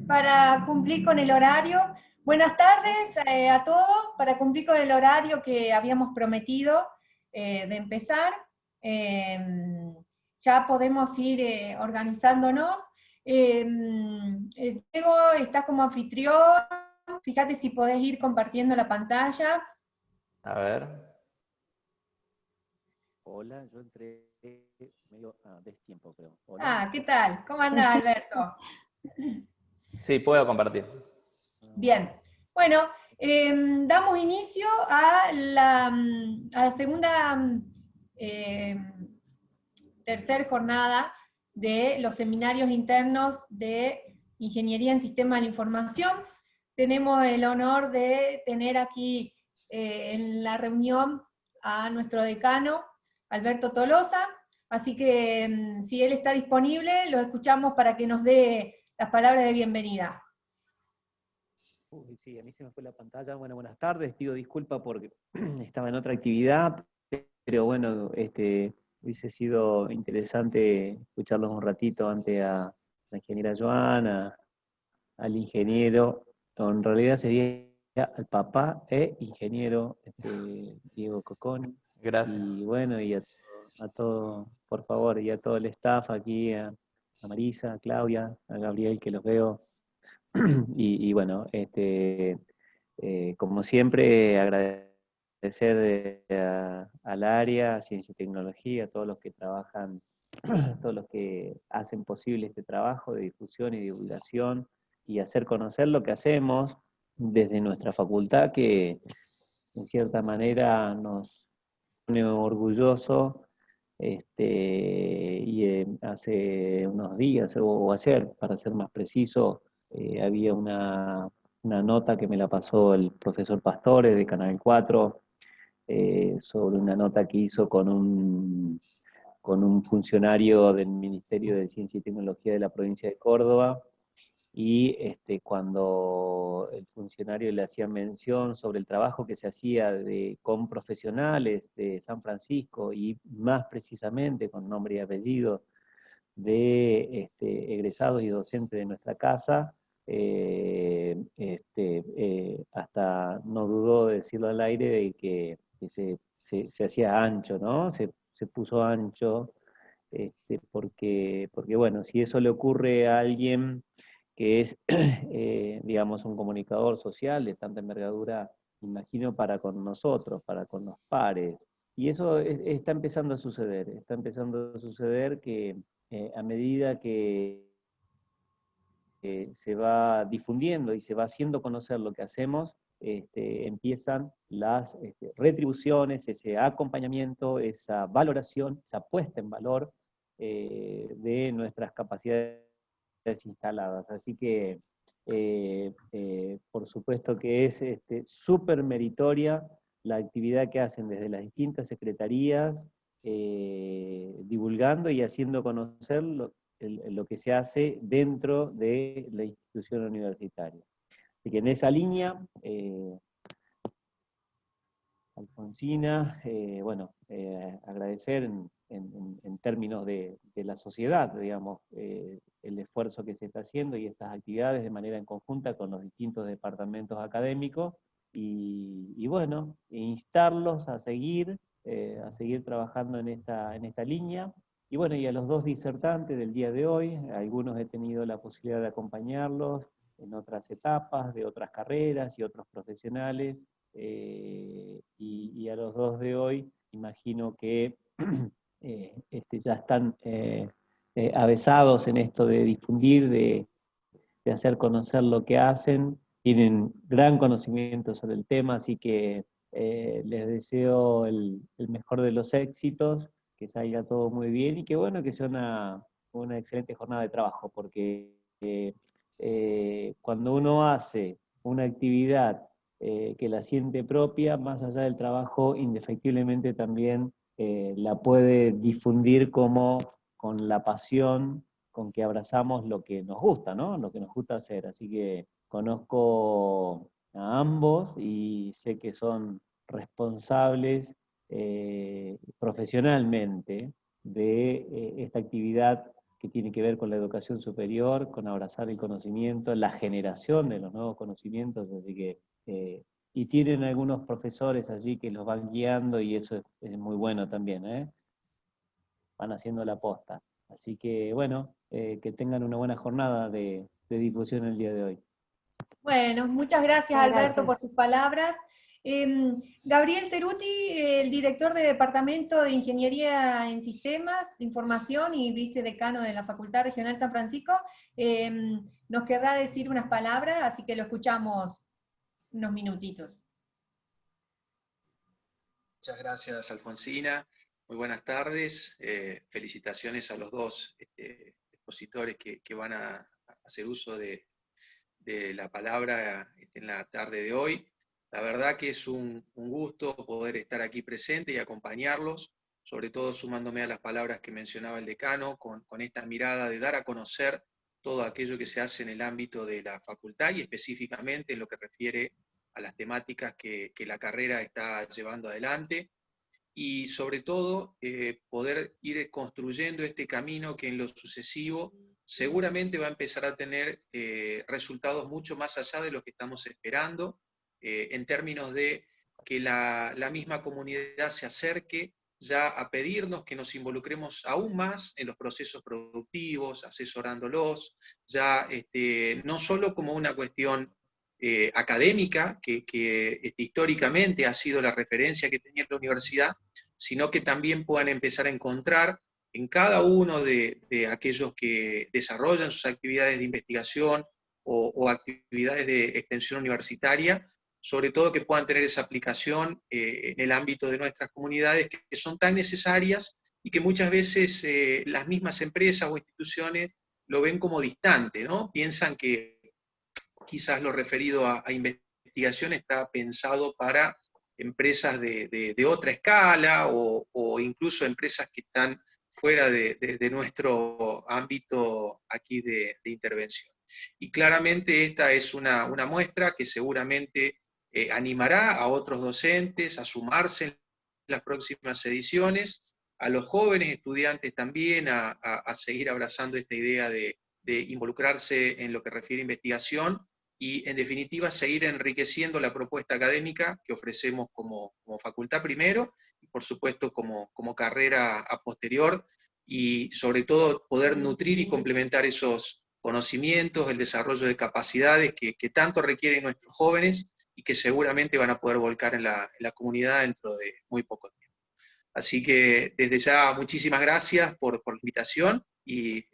para cumplir con el horario. Buenas tardes a todos, para cumplir con el horario que habíamos prometido de empezar. Ya podemos ir organizándonos. Diego, estás como anfitrión, fíjate si podés ir compartiendo la pantalla. A ver. Hola, yo entré medio a destiempo, creo. Hola. Ah, ¿qué tal? ¿Cómo andás, Alberto? Sí, puedo compartir. Bien, bueno, damos inicio a la segunda, tercera jornada de los seminarios internos de Ingeniería en Sistemas de la Información. Tenemos el honor de tener aquí en la reunión a nuestro decano, Alberto Tolosa, así que si él está disponible, lo escuchamos para que nos dé las palabras de bienvenida. Uy, sí, a mí se me fue la pantalla. Bueno, buenas tardes. Pido disculpas porque estaba en otra actividad, pero bueno, hubiese sido interesante escucharlos un ratito ante a la ingeniera Joana, al ingeniero, o en realidad sería al papá ingeniero Diego Coconi. Gracias. Y bueno, y a todo, por favor, y a todo el staff aquí, a Marisa, a Claudia, a Gabriel, que los veo. Y bueno, como siempre, agradecer al área, ciencia y tecnología, a todos los que trabajan, todos los que hacen posible este trabajo de difusión y divulgación y hacer conocer lo que hacemos desde nuestra facultad, que en cierta manera nos pone orgulloso. Hace unos días, o ayer, para ser más preciso, había una nota que me la pasó el profesor Pastore de Canal 4, sobre una nota que hizo con un funcionario del Ministerio de Ciencia y Tecnología de la provincia de Córdoba, y cuando el funcionario le hacía mención sobre el trabajo que se hacía con profesionales de San Francisco, y más precisamente con nombre y apellido de egresados y docentes de nuestra casa, hasta no dudó de decirlo al aire de que se hacía ancho, ¿no? Se puso ancho, porque bueno, si eso le ocurre a alguien que es, digamos, un comunicador social de tanta envergadura, imagino, para con nosotros, para con los pares. Y eso está empezando a suceder que a medida que se va difundiendo y se va haciendo conocer lo que hacemos, empiezan las retribuciones, ese acompañamiento, esa valoración, esa puesta en valor de nuestras capacidades instaladas. Así que, por supuesto que es súper meritoria la actividad que hacen desde las distintas secretarías, divulgando y haciendo conocer lo que se hace dentro de la institución universitaria. Así que en esa línea, Alfonsina, agradecer en términos de la sociedad, digamos, el esfuerzo que se está haciendo y estas actividades de manera en conjunta con los distintos departamentos académicos, y bueno, instarlos a seguir trabajando en esta línea. Y bueno, y a los dos disertantes del día de hoy, algunos he tenido la posibilidad de acompañarlos en otras etapas, de otras carreras y otros profesionales, y a los dos de hoy, imagino que ya están avesados en esto de difundir, de hacer conocer lo que hacen, tienen gran conocimiento sobre el tema, así que les deseo el mejor de los éxitos, que salga todo muy bien y que bueno, que sea una excelente jornada de trabajo, porque cuando uno hace una actividad que la siente propia, más allá del trabajo, indefectiblemente también la puede difundir como con la pasión con que abrazamos lo que nos gusta, ¿no? Lo que nos gusta hacer. Así que conozco a ambos y sé que son responsables profesionalmente de esta actividad que tiene que ver con la educación superior, con abrazar el conocimiento, la generación de los nuevos conocimientos, así que, y tienen algunos profesores allí que los van guiando y eso es muy bueno también, ¿eh? Van haciendo la posta. Así que bueno, que tengan una buena jornada de difusión el día de hoy. Bueno, muchas gracias Muchas Alberto gracias. por tus palabras. Gabriel Ceruti, el director de Departamento de Ingeniería en Sistemas de Información y vicedecano de la Facultad Regional San Francisco, nos querrá decir unas palabras, así que lo escuchamos unos minutitos. Muchas gracias, Alfonsina. Muy buenas tardes. Felicitaciones a los dos expositores que van a hacer uso de la palabra en la tarde de hoy. La verdad que es un gusto poder estar aquí presente y acompañarlos, sobre todo sumándome a las palabras que mencionaba el decano, con esta mirada de dar a conocer todo aquello que se hace en el ámbito de la facultad y específicamente en lo que refiere a las temáticas que la carrera está llevando adelante, y sobre todo poder ir construyendo este camino que en lo sucesivo seguramente va a empezar a tener resultados mucho más allá de lo que estamos esperando, en términos de que la misma comunidad se acerque ya a pedirnos que nos involucremos aún más en los procesos productivos, asesorándolos, ya no solo como una cuestión académica, que históricamente ha sido la referencia que tenía la universidad, sino que también puedan empezar a encontrar en cada uno de aquellos que desarrollan sus actividades de investigación o actividades de extensión universitaria, sobre todo que puedan tener esa aplicación en el ámbito de nuestras comunidades que son tan necesarias y que muchas veces las mismas empresas o instituciones lo ven como distante, ¿no? Piensan que quizás lo referido a investigación está pensado para empresas de otra escala o incluso empresas que están fuera de nuestro ámbito aquí de intervención. Y claramente esta es una muestra que seguramente animará a otros docentes a sumarse en las próximas ediciones, a los jóvenes estudiantes también a seguir abrazando esta idea de involucrarse en lo que refiere a investigación y, en definitiva, seguir enriqueciendo la propuesta académica que ofrecemos como facultad primero, y por supuesto como carrera a posterior, y sobre todo poder nutrir y complementar esos conocimientos, el desarrollo de capacidades que tanto requieren nuestros jóvenes y que seguramente van a poder volcar en la comunidad dentro de muy poco tiempo. Así que desde ya muchísimas gracias por la invitación y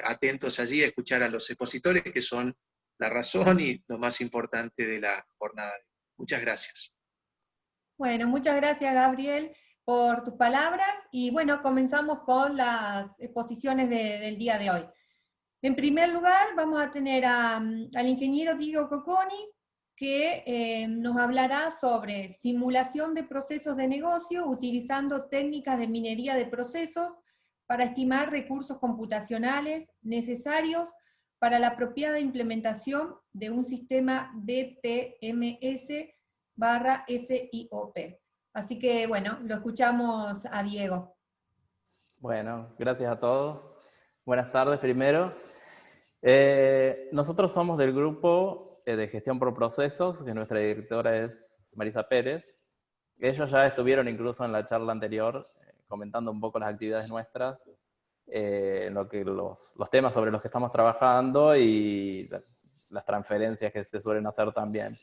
atentos allí a escuchar a los expositores, que son la razón y lo más importante de la jornada. Muchas gracias. Bueno, muchas gracias Gabriel por tus palabras y bueno, comenzamos con las exposiciones del día de hoy. En primer lugar vamos a tener al ingeniero Diego Cocconi, que nos hablará sobre simulación de procesos de negocio utilizando técnicas de minería de procesos para estimar recursos computacionales necesarios para la apropiada implementación de un sistema DPMS/SIOP. Así que bueno, lo escuchamos a Diego. Bueno, gracias a todos. Buenas tardes primero. Nosotros somos del grupo de gestión por procesos, que nuestra directora es Marisa Pérez. Ellos ya estuvieron incluso en la charla anterior comentando un poco las actividades nuestras, los temas sobre los que estamos trabajando y las transferencias que se suelen hacer también.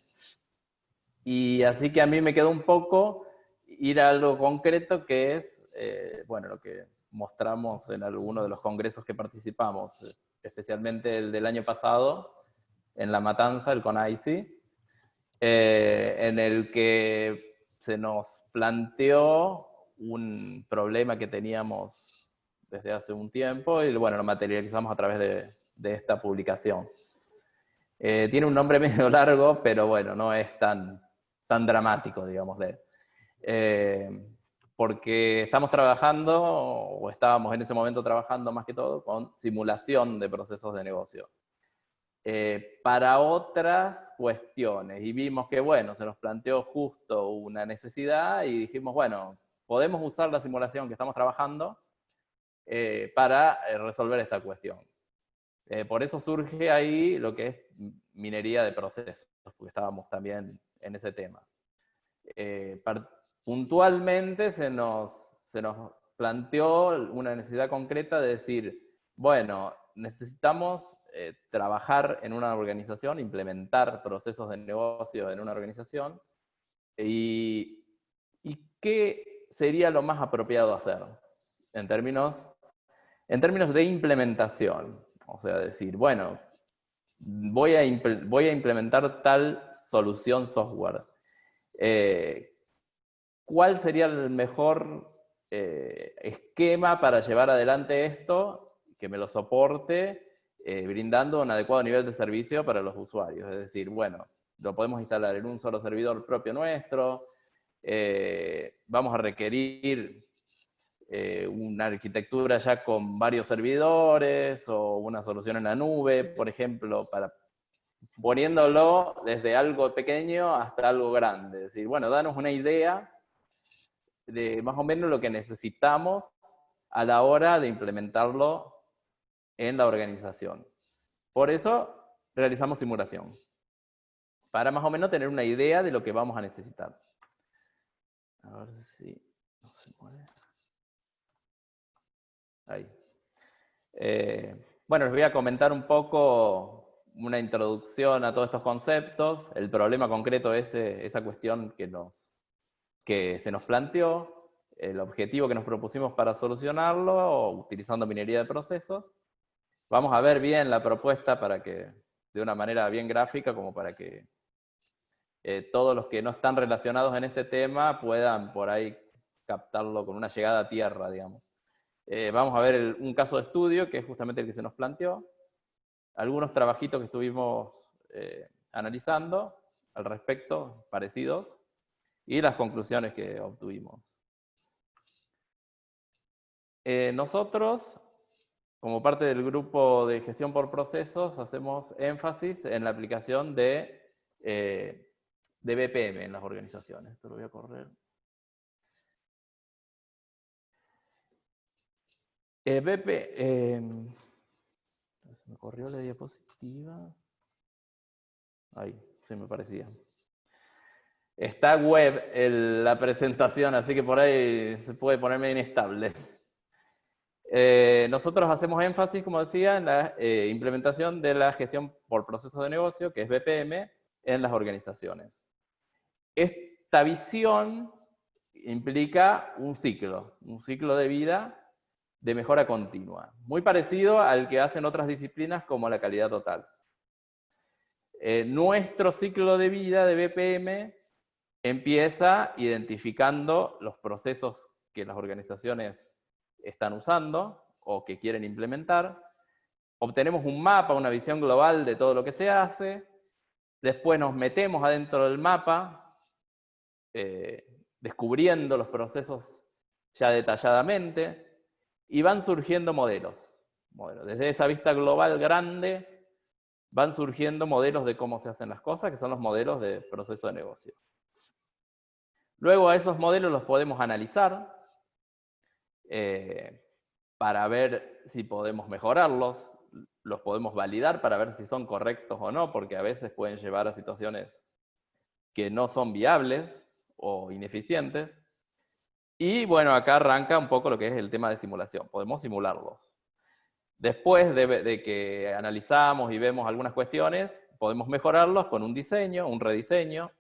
Y así que a mí me quedó un poco ir a algo concreto que es, bueno, lo que mostramos en algunos de los congresos que participamos, especialmente el del año pasado, en La Matanza, el CONAICI, en el que se nos planteó un problema que teníamos desde hace un tiempo y bueno, lo materializamos a través de esta publicación. Tiene un nombre medio largo, pero bueno, no es tan dramático, digámosle. Porque estamos trabajando, o estábamos en ese momento trabajando más que todo, con simulación de procesos de negocio. Para otras cuestiones, y vimos que, bueno, se nos planteó justo una necesidad, y dijimos, bueno, podemos usar la simulación que estamos trabajando para resolver esta cuestión. Por eso surge ahí lo que es minería de procesos, porque estábamos también en ese tema. Puntualmente se nos planteó una necesidad concreta de decir, bueno, necesitamos trabajar en una organización, implementar procesos de negocio en una organización, y qué sería lo más apropiado hacer en términos de implementación. O sea, decir, bueno, voy a implementar tal solución software. ¿Cuál sería el mejor esquema para llevar adelante esto, que me lo soporte, brindando un adecuado nivel de servicio para los usuarios? Es decir, bueno, lo podemos instalar en un solo servidor propio nuestro, vamos a requerir una arquitectura ya con varios servidores, o una solución en la nube, por ejemplo, poniéndolo desde algo pequeño hasta algo grande. Es decir, bueno, danos una idea de más o menos lo que necesitamos a la hora de implementarlo en la organización. Por eso realizamos simulación, para más o menos tener una idea de lo que vamos a necesitar. A ver si no se mueve. Ahí. Bueno, les voy a comentar un poco una introducción a todos estos conceptos. El problema concreto es esa cuestión que se nos planteó, el objetivo que nos propusimos para solucionarlo, utilizando minería de procesos. Vamos a ver bien la propuesta de una manera bien gráfica, como para que todos los que no están relacionados en este tema puedan por ahí captarlo con una llegada a tierra, digamos. Vamos a ver un caso de estudio, que es justamente el que se nos planteó, algunos trabajitos que estuvimos analizando al respecto, parecidos, y las conclusiones que obtuvimos. Nosotros, como parte del grupo de gestión por procesos, hacemos énfasis en la aplicación de BPM en las organizaciones. Esto lo voy a correr. Se me corrió la diapositiva. Ahí, se me parecía. Está web la presentación, así que por ahí se puede poner medio inestable. Nosotros hacemos énfasis, como decía, en la implementación de la gestión por procesos de negocio, que es BPM, en las organizaciones. Esta visión implica un ciclo de vida de mejora continua, muy parecido al que hacen otras disciplinas como la calidad total. Nuestro ciclo de vida de BPM empieza identificando los procesos que las organizaciones están usando o que quieren implementar. Obtenemos un mapa, una visión global de todo lo que se hace. Después nos metemos adentro del mapa, descubriendo los procesos ya detalladamente, y van surgiendo modelos. Desde esa vista global grande, van surgiendo modelos de cómo se hacen las cosas, que son los modelos de proceso de negocio. Luego a esos modelos los podemos analizar para ver si podemos mejorarlos, los podemos validar para ver si son correctos o no, porque a veces pueden llevar a situaciones que no son viables o ineficientes. Y bueno, acá arranca un poco lo que es el tema de simulación. Podemos simularlos. Después de que analizamos y vemos algunas cuestiones, podemos mejorarlos con un diseño, un rediseño,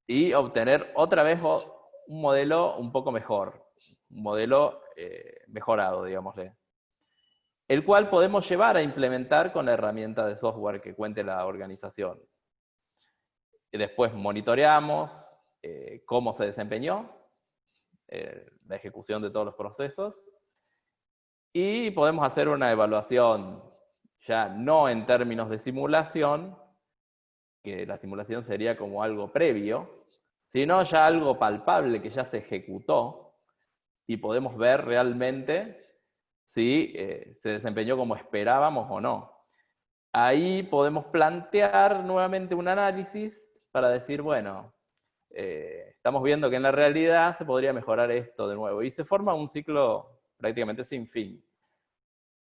y obtener otra vez un modelo un poco mejor, un modelo mejorado, digámosle, el cual podemos llevar a implementar con la herramienta de software que cuente la organización. Y después monitoreamos cómo se desempeñó la ejecución de todos los procesos, y podemos hacer una evaluación ya no en términos de simulación, que la simulación sería como algo previo, sino ya algo palpable que ya se ejecutó, y podemos ver realmente si se desempeñó como esperábamos o no. Ahí podemos plantear nuevamente un análisis para decir, bueno, estamos viendo que en la realidad se podría mejorar esto de nuevo. Y se forma un ciclo prácticamente sin fin.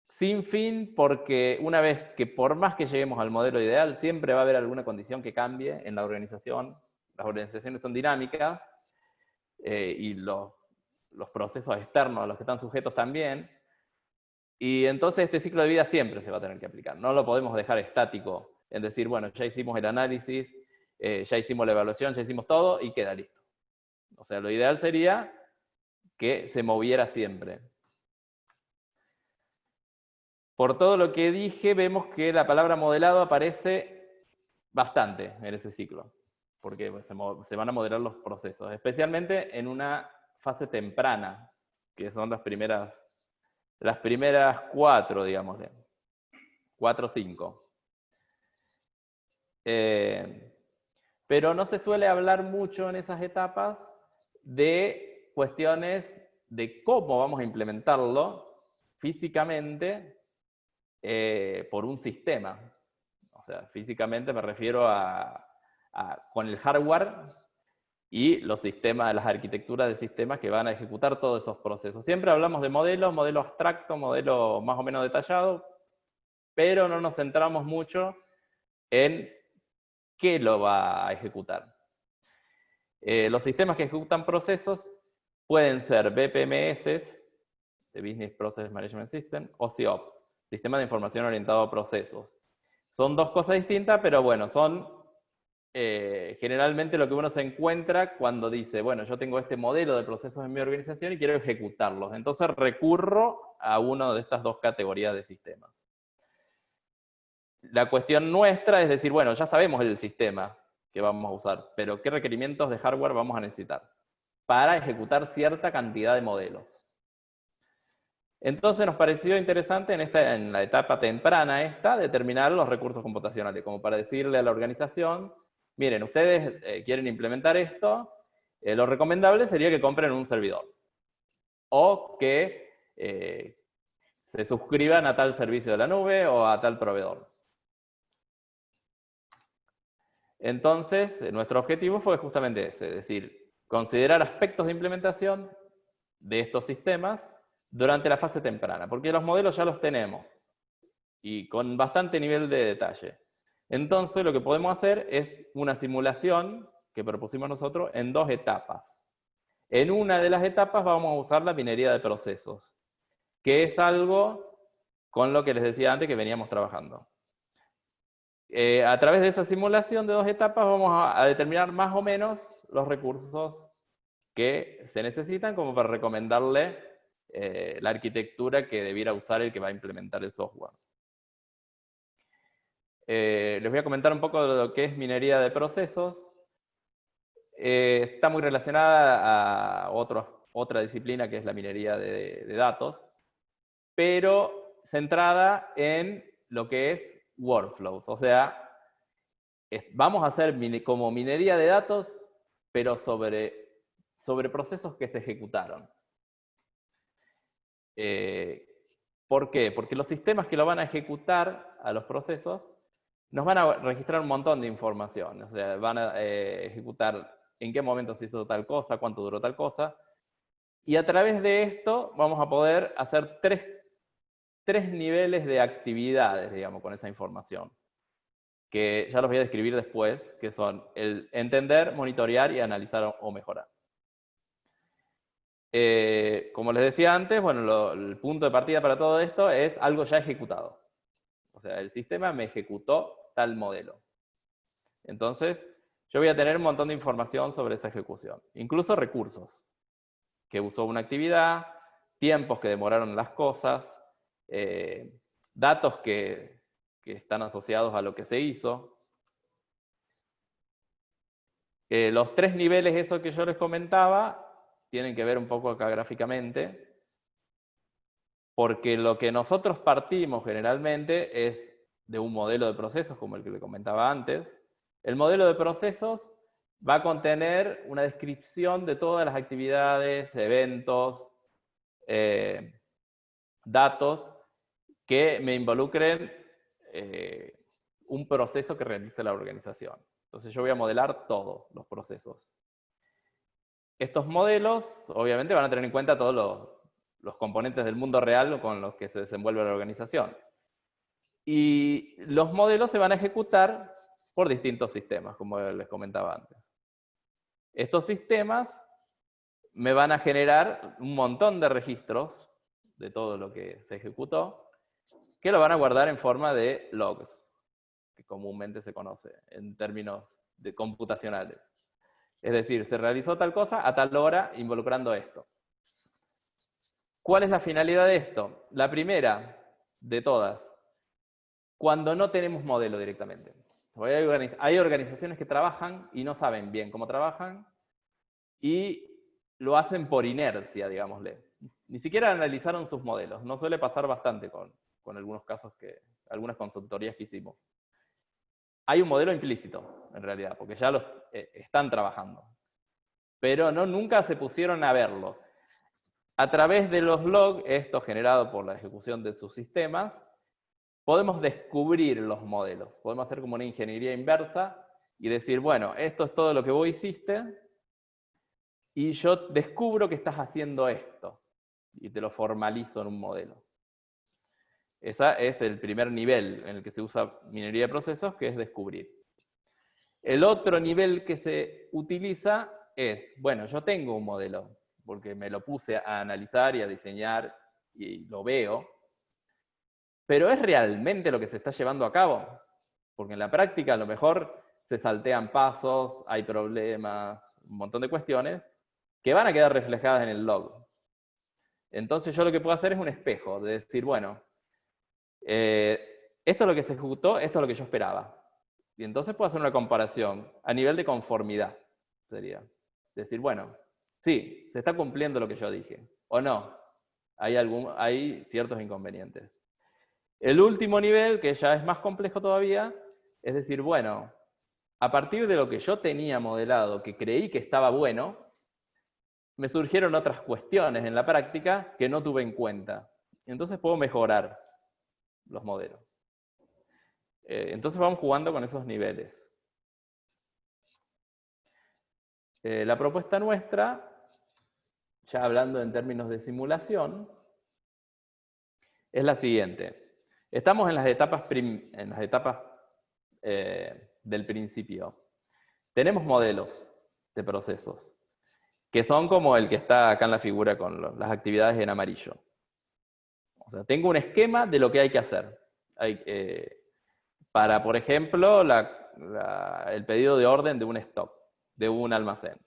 Sin fin porque una vez que por más que lleguemos al modelo ideal, siempre va a haber alguna condición que cambie en la organización. Las organizaciones son dinámicas y los procesos externos a los que están sujetos también. Y entonces este ciclo de vida siempre se va a tener que aplicar. No lo podemos dejar estático en decir, bueno, ya hicimos el análisis, ya hicimos la evaluación, ya hicimos todo y queda listo. O sea, lo ideal sería que se moviera siempre. Por todo lo que dije, vemos que la palabra modelado aparece bastante en ese ciclo, porque se van a modelar los procesos, especialmente en una fase temprana, que son las primeras 4, digámosle, 4 o 5. Pero no se suele hablar mucho en esas etapas de cuestiones de cómo vamos a implementarlo físicamente por un sistema. O sea, físicamente me refiero con el hardware y los sistemas, las arquitecturas de sistemas que van a ejecutar todos esos procesos. Siempre hablamos de modelos, modelo abstracto, modelo más o menos detallado, pero no nos centramos mucho en qué lo va a ejecutar. Los sistemas que ejecutan procesos pueden ser BPMS, de Business Process Management System, o SIOPS, Sistema de Información Orientado a Procesos. Son dos cosas distintas, pero bueno, son generalmente lo que uno se encuentra cuando dice, bueno, yo tengo este modelo de procesos en mi organización y quiero ejecutarlos. Entonces recurro a una de estas dos categorías de sistemas. La cuestión nuestra es decir, bueno, ya sabemos el sistema que vamos a usar, pero ¿qué requerimientos de hardware vamos a necesitar para ejecutar cierta cantidad de modelos? Entonces nos pareció interesante en la etapa temprana determinar los recursos computacionales, como para decirle a la organización, miren, ustedes quieren implementar esto, lo recomendable sería que compren un servidor, o que se suscriban a tal servicio de la nube o a tal proveedor. Entonces, nuestro objetivo fue justamente ese, es decir, considerar aspectos de implementación de estos sistemas durante la fase temprana, porque los modelos ya los tenemos, y con bastante nivel de detalle. Entonces, lo que podemos hacer es una simulación que propusimos nosotros en 2 etapas. En una de las etapas vamos a usar la minería de procesos, que es algo con lo que les decía antes que veníamos trabajando. A través de esa simulación de 2 etapas vamos a determinar más o menos los recursos que se necesitan como para recomendarle la arquitectura que debiera usar el que va a implementar el software. Les voy a comentar un poco de lo que es minería de procesos. Está muy relacionada a otra disciplina que es la minería de datos, pero centrada en lo que es workflows. O sea, vamos a hacer como minería de datos, pero sobre procesos que se ejecutaron. ¿Por qué? Porque los sistemas que lo van a ejecutar a los procesos nos van a registrar un montón de información. O sea, van a ejecutar en qué momento se hizo tal cosa, cuánto duró tal cosa. Y a través de esto vamos a poder hacer tres niveles de actividades, digamos, con esa información. Que ya los voy a describir después, que son el entender, monitorear y analizar o mejorar. Como les decía antes, bueno, el punto de partida para todo esto es algo ya ejecutado. O sea, el sistema me ejecutó tal modelo. Entonces, yo voy a tener un montón de información sobre esa ejecución. Incluso recursos, que usó una actividad, tiempos que demoraron las cosas, datos que están asociados a lo que se hizo. Los 3 niveles, eso que yo les comentaba, tienen que ver un poco acá gráficamente, porque lo que nosotros partimos generalmente es de un modelo de procesos, como el que le comentaba antes. El modelo de procesos va a contener una descripción de todas las actividades, eventos, datos que me involucren un proceso que realice la organización. Entonces yo voy a modelar todos los procesos. Estos modelos, obviamente, van a tener en cuenta todos los componentes del mundo real con los que se desenvuelve la organización. Y los modelos se van a ejecutar por distintos sistemas, como les comentaba antes. Estos sistemas me van a generar un montón de registros de todo lo que se ejecutó, que lo van a guardar en forma de logs, que comúnmente se conoce en términos computacionales. Es decir, se realizó tal cosa a tal hora involucrando esto. ¿Cuál es la finalidad de esto? La primera de todas, cuando no tenemos modelo directamente. Hay organizaciones que trabajan y no saben bien cómo trabajan y lo hacen por inercia, digámosle. Ni siquiera analizaron sus modelos. No suele pasar bastante con algunos casos, algunas consultorías que hicimos. Hay un modelo implícito, en realidad, porque ya los están trabajando. Pero nunca se pusieron a verlo. A través de los logs, esto generado por la ejecución de sus sistemas, podemos descubrir los modelos. Podemos hacer como una ingeniería inversa y decir, bueno, esto es todo lo que vos hiciste y yo descubro que estás haciendo esto y te lo formalizo en un modelo. Ese es el primer nivel en el que se usa minería de procesos, que es descubrir. El otro nivel que se utiliza es, bueno, yo tengo un modelo, porque me lo puse a analizar y a diseñar y lo veo, pero ¿es realmente lo que se está llevando a cabo? Porque en la práctica a lo mejor se saltean pasos, hay problemas, un montón de cuestiones que van a quedar reflejadas en el log. Entonces yo lo que puedo hacer es un espejo, de decir, bueno, esto es lo que se ejecutó, esto es lo que yo esperaba. Y entonces puedo hacer una comparación a nivel de conformidad, sería. Decir, bueno, sí, se está cumpliendo lo que yo dije, o no, hay ciertos inconvenientes. El último nivel, que ya es más complejo todavía, es decir, bueno, a partir de lo que yo tenía modelado, que creí que estaba bueno, me surgieron otras cuestiones en la práctica que no tuve en cuenta. Entonces puedo mejorar los modelos. Entonces vamos jugando con esos niveles. La propuesta nuestra, ya hablando en términos de simulación, es la siguiente. Estamos en las etapas del principio. Tenemos modelos de procesos, que son como el que está acá en la figura con las actividades en amarillo. O sea, tengo un esquema de lo que hay que hacer. Para, por ejemplo, el pedido de orden de un stock, de un almacén.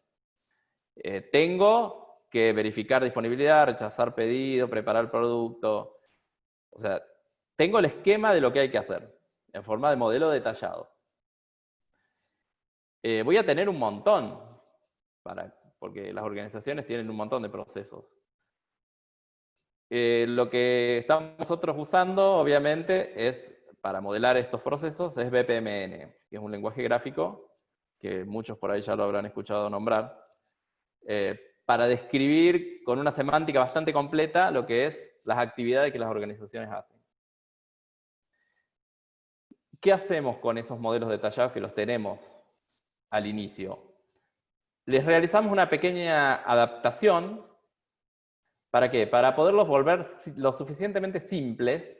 Tengo que verificar disponibilidad, rechazar pedido, preparar el producto. O sea, tengo el esquema de lo que hay que hacer, en forma de modelo detallado. Voy a tener un montón, porque las organizaciones tienen un montón de procesos. Lo que estamos nosotros usando, obviamente, para modelar estos procesos, es BPMN, que es un lenguaje gráfico, que muchos por ahí ya lo habrán escuchado nombrar, para describir con una semántica bastante completa lo que es las actividades que las organizaciones hacen. ¿Qué hacemos con esos modelos detallados que los tenemos al inicio? Les realizamos una pequeña adaptación. ¿Para qué? Para poderlos volver lo suficientemente simples.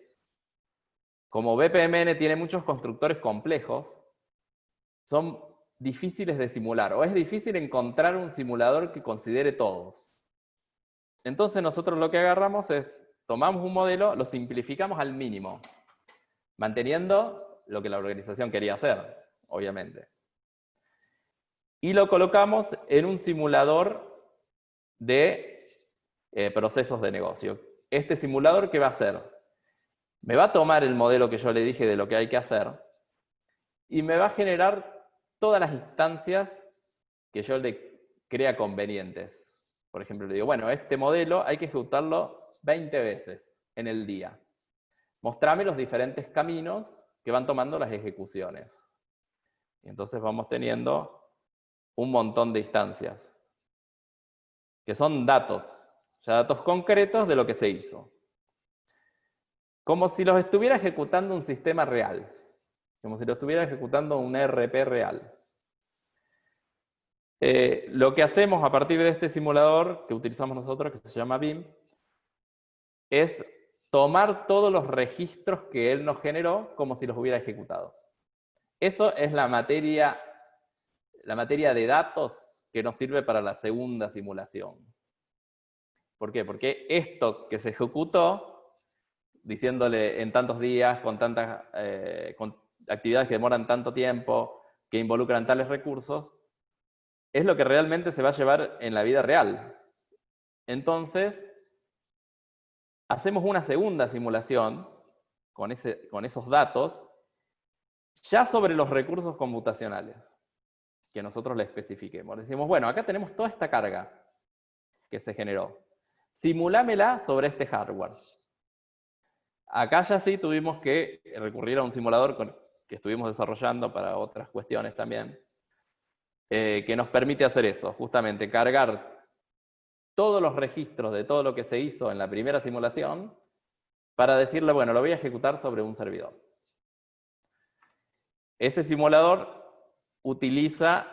Como BPMN tiene muchos constructores complejos, son difíciles de simular, o es difícil encontrar un simulador que considere todos. Entonces nosotros lo que agarramos es, tomamos un modelo, lo simplificamos al mínimo, manteniendo lo que la organización quería hacer, obviamente. Y lo colocamos en un simulador de procesos de negocio. Este simulador, ¿qué va a hacer? Me va a tomar el modelo que yo le dije de lo que hay que hacer y me va a generar todas las instancias que yo le crea convenientes. Por ejemplo, le digo, bueno, este modelo hay que ejecutarlo 20 veces en el día. Mostrame los diferentes caminos que van tomando las ejecuciones. Y entonces vamos teniendo un montón de instancias, que son datos, ya datos concretos de lo que se hizo. Como si los estuviera ejecutando un sistema real, como si lo estuviera ejecutando un ERP real. Lo que hacemos a partir de este simulador que utilizamos nosotros, que se llama BIM, es tomar todos los registros que él nos generó como si los hubiera ejecutado. Eso es la materia de datos que nos sirve para la segunda simulación. ¿Por qué? Porque esto que se ejecutó, diciéndole en tantos días, con actividades que demoran tanto tiempo, que involucran tales recursos, es lo que realmente se va a llevar en la vida real. Entonces, hacemos una segunda simulación con esos datos, ya sobre los recursos computacionales que nosotros le especifiquemos. Decimos, bueno, acá tenemos toda esta carga que se generó. Simulámela sobre este hardware. Acá ya sí tuvimos que recurrir a un simulador que estuvimos desarrollando para otras cuestiones también, que nos permite hacer eso, justamente cargar todos los registros de todo lo que se hizo en la primera simulación para decirle, bueno, lo voy a ejecutar sobre un servidor. Ese simulador utiliza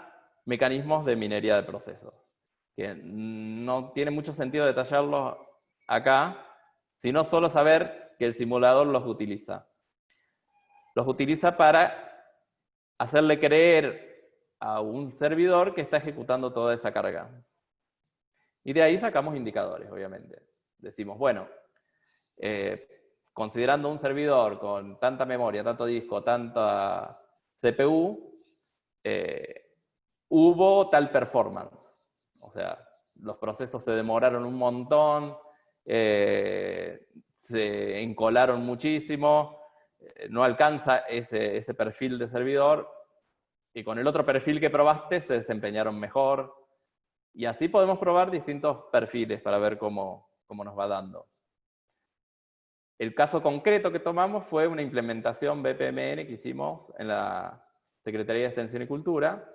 mecanismos de minería de procesos, que no tiene mucho sentido detallarlos acá, sino solo saber que el simulador los utiliza. Los utiliza para hacerle creer a un servidor que está ejecutando toda esa carga. Y de ahí sacamos indicadores, obviamente. Decimos, bueno, considerando un servidor con tanta memoria, tanto disco, tanta CPU, hubo tal performance. O sea, los procesos se demoraron un montón, se encolaron muchísimo, no alcanza ese perfil de servidor, y con el otro perfil que probaste se desempeñaron mejor. Y así podemos probar distintos perfiles para ver cómo nos va dando. El caso concreto que tomamos fue una implementación BPMN que hicimos en la Secretaría de Extensión y Cultura,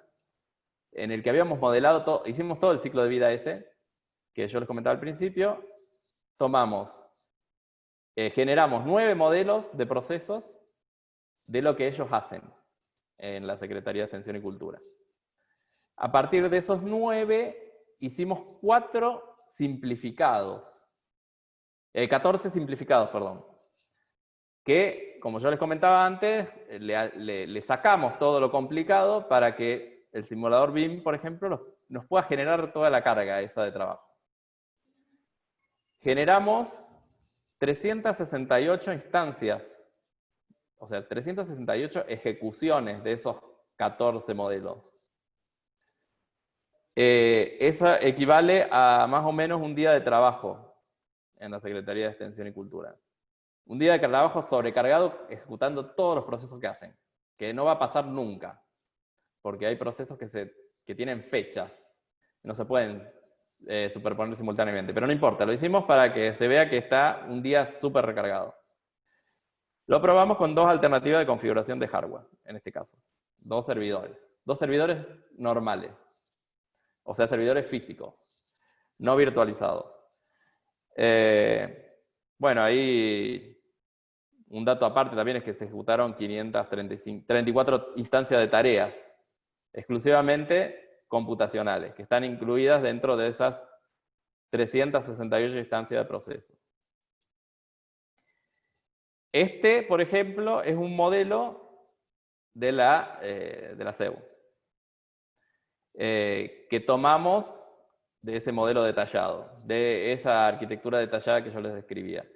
en el que habíamos modelado hicimos todo el ciclo de vida ese, que yo les comentaba al principio. Generamos 9 modelos de procesos de lo que ellos hacen en la Secretaría de Extensión y Cultura. A partir de esos 9, hicimos 4 simplificados. 14 simplificados, perdón. Que, como yo les comentaba antes, le sacamos todo lo complicado para que el simulador BIM, por ejemplo, nos pueda generar toda la carga esa de trabajo. Generamos 368 instancias, o sea, 368 ejecuciones de esos 14 modelos. Eso equivale a más o menos un día de trabajo en la Secretaría de Extensión y Cultura. Un día de trabajo sobrecargado ejecutando todos los procesos que hacen, que no va a pasar nunca, porque hay procesos que tienen fechas, no se pueden superponer simultáneamente, pero no importa, lo hicimos para que se vea que está un día súper recargado. Lo probamos con 2 alternativas de configuración de hardware, en este caso. 2 servidores normales, o sea, servidores físicos, no virtualizados. Bueno, ahí un dato aparte también es que se ejecutaron 534 instancias de tareas, exclusivamente computacionales, que están incluidas dentro de esas 368 instancias de proceso. Este, por ejemplo, es un modelo de la CEU, que tomamos de ese modelo detallado, de esa arquitectura detallada que yo les describía.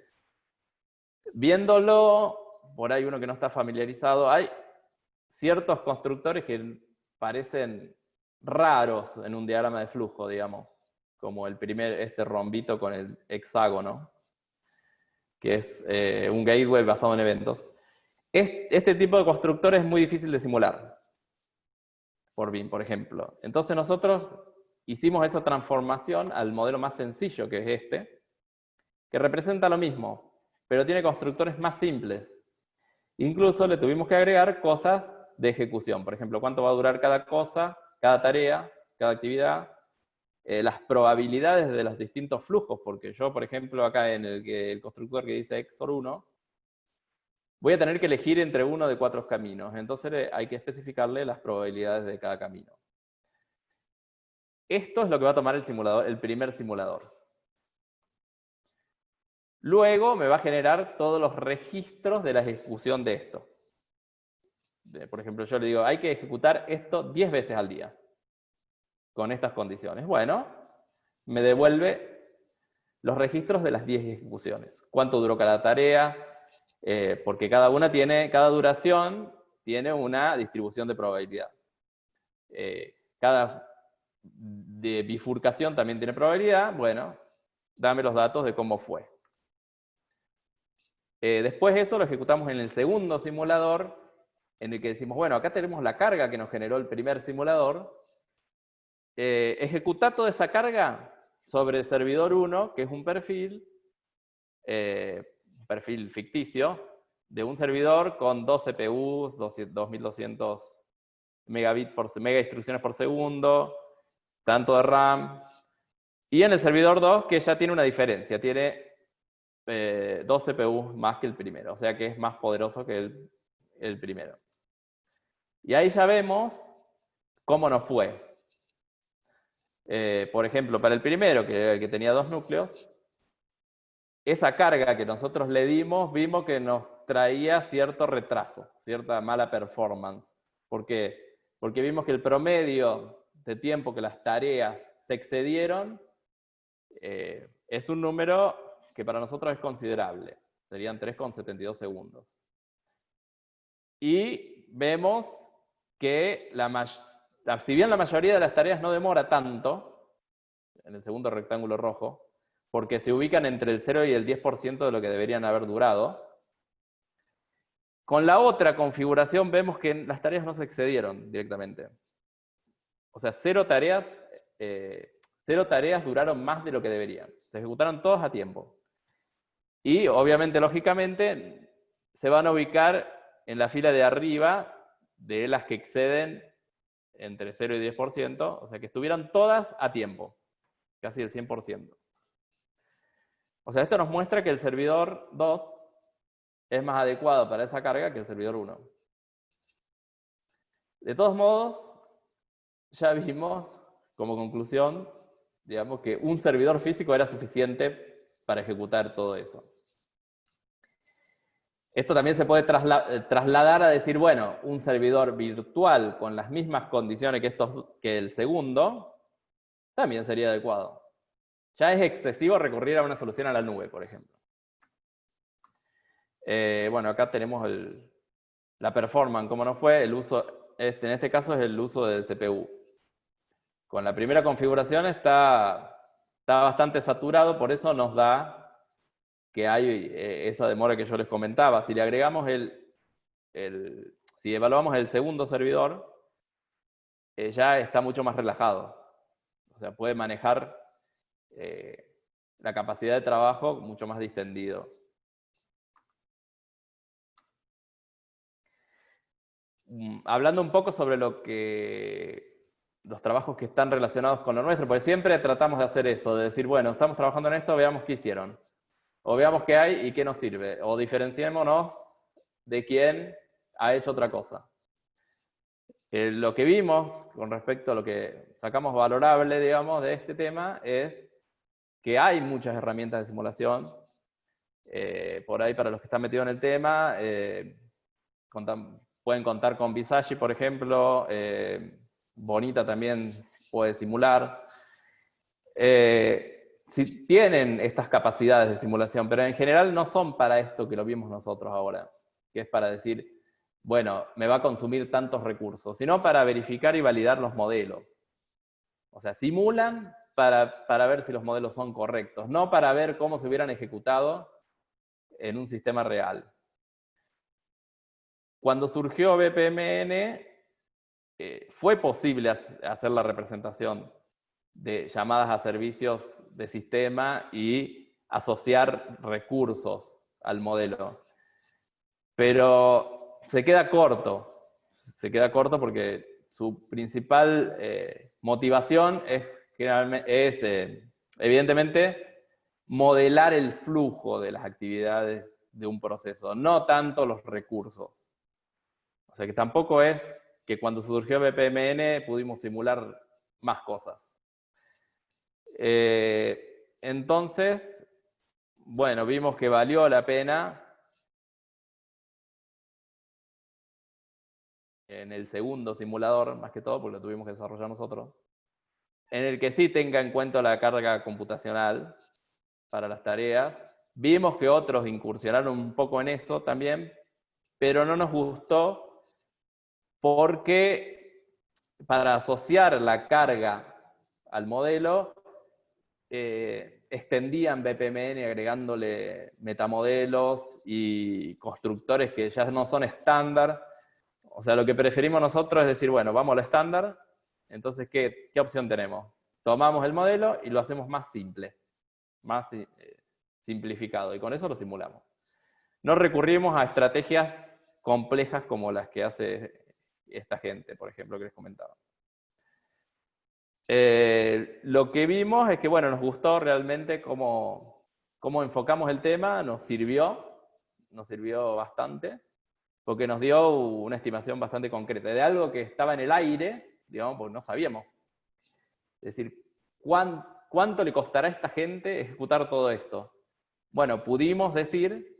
Viéndolo, por ahí uno que no está familiarizado, hay ciertos constructores que parecen raros en un diagrama de flujo, digamos, como este rombito con el hexágono, que es un gateway basado en eventos. Este tipo de constructor es muy difícil de simular por BIM, por ejemplo. Entonces nosotros hicimos esa transformación al modelo más sencillo, que es este, que representa lo mismo, pero tiene constructores más simples. Incluso le tuvimos que agregar cosas de ejecución. Por ejemplo, cuánto va a durar cada cosa, cada tarea, cada actividad, las probabilidades de los distintos flujos, porque yo, por ejemplo, acá en el constructor que dice XOR 1, voy a tener que elegir entre uno de 4 caminos. Entonces hay que especificarle las probabilidades de cada camino. Esto es lo que va a tomar el simulador, el primer simulador. Luego me va a generar todos los registros de la ejecución de esto. Por ejemplo, yo le digo, hay que ejecutar esto 10 veces al día, con estas condiciones. Bueno, me devuelve los registros de las 10 ejecuciones. ¿Cuánto duró cada tarea? Porque cada duración tiene una distribución de probabilidad. Cada de bifurcación también tiene probabilidad. Bueno, dame los datos de cómo fue. Después eso lo ejecutamos en el segundo simulador, en el que decimos, bueno, acá tenemos la carga que nos generó el primer simulador. Ejecuta toda esa carga sobre el servidor 1, que es un perfil ficticio, de un servidor con 2 CPUs, 2200 mega instrucciones por segundo, tanto de RAM. Y en el servidor 2, que ya tiene una diferencia, tiene 2 CPUs más que el primero, o sea que es más poderoso que el primero. Y ahí ya vemos cómo nos fue. Por ejemplo, para el primero, que era el que tenía 2 núcleos, esa carga que nosotros le dimos, vimos que nos traía cierto retraso, cierta mala performance. ¿Por qué? Porque vimos que el promedio de tiempo que las tareas se excedieron es un número que para nosotros es considerable. Serían 3,72 segundos. Y vemos que si bien la mayoría de las tareas no demora tanto, en el segundo rectángulo rojo, porque se ubican entre el 0 y el 10% de lo que deberían haber durado, con la otra configuración vemos que las tareas no se excedieron directamente. O sea, 0 tareas duraron más de lo que deberían. Se ejecutaron todas a tiempo. Y obviamente, lógicamente, se van a ubicar en la fila de arriba de las que exceden entre 0 y 10%, o sea que estuvieran todas a tiempo, casi el 100%. O sea, esto nos muestra que el servidor 2 es más adecuado para esa carga que el servidor 1. De todos modos, ya vimos, como conclusión, digamos que un servidor físico era suficiente para ejecutar todo eso. Esto también se puede trasladar a decir, bueno, un servidor virtual con las mismas condiciones que el segundo, también sería adecuado. Ya es excesivo recurrir a una solución a la nube, por ejemplo. Bueno, acá tenemos la performance, como no fue, el uso, en este caso es el uso del CPU. Con la primera configuración está bastante saturado, por eso nos da que hay esa demora que yo les comentaba. Si le agregamos si evaluamos el segundo servidor, ya está mucho más relajado. O sea, puede manejar la capacidad de trabajo mucho más distendido. Hablando un poco sobre los trabajos que están relacionados con lo nuestro, porque siempre tratamos de hacer eso, de decir, bueno, estamos trabajando en esto, veamos qué hicieron. O veamos qué hay y qué nos sirve. O diferenciémonos de quién ha hecho otra cosa. Lo que vimos con respecto a lo que sacamos valorable, digamos, de este tema es que hay muchas herramientas de simulación. Por ahí, para los que están metidos en el tema, pueden contar con Visage, por ejemplo. Bonita también puede simular. Si tienen estas capacidades de simulación, pero en general no son para esto que lo vimos nosotros ahora, que es para decir, bueno, me va a consumir tantos recursos, sino para verificar y validar los modelos. O sea, simulan para ver si los modelos son correctos, no para ver cómo se hubieran ejecutado en un sistema real. Cuando surgió BPMN, fue posible hacer la representación de llamadas a servicios de sistema y asociar recursos al modelo. Pero se queda corto porque su principal motivación es evidentemente modelar el flujo de las actividades de un proceso, no tanto los recursos. O sea que tampoco es que cuando surgió BPMN pudimos simular más cosas. Entonces, bueno, vimos que valió la pena en el segundo simulador, más que todo, porque lo tuvimos que desarrollar nosotros, en el que sí tenga en cuenta la carga computacional para las tareas. Vimos que otros incursionaron un poco en eso también, pero no nos gustó porque para asociar la carga al modelo, extendían BPMN agregándole metamodelos y constructores que ya no son estándar. O sea, lo que preferimos nosotros es decir, bueno, vamos al estándar, entonces, ¿qué opción tenemos? Tomamos el modelo y lo hacemos más simple, más simplificado, y con eso lo simulamos. No recurrimos a estrategias complejas como las que hace esta gente, por ejemplo, que les comentaba. Lo que vimos es que, bueno, nos gustó realmente cómo enfocamos el tema, nos sirvió bastante, porque nos dio una estimación bastante concreta de algo que estaba en el aire, digamos, porque no sabíamos. Es decir, ¿cuánto le costará a esta gente ejecutar todo esto? Bueno, pudimos decir,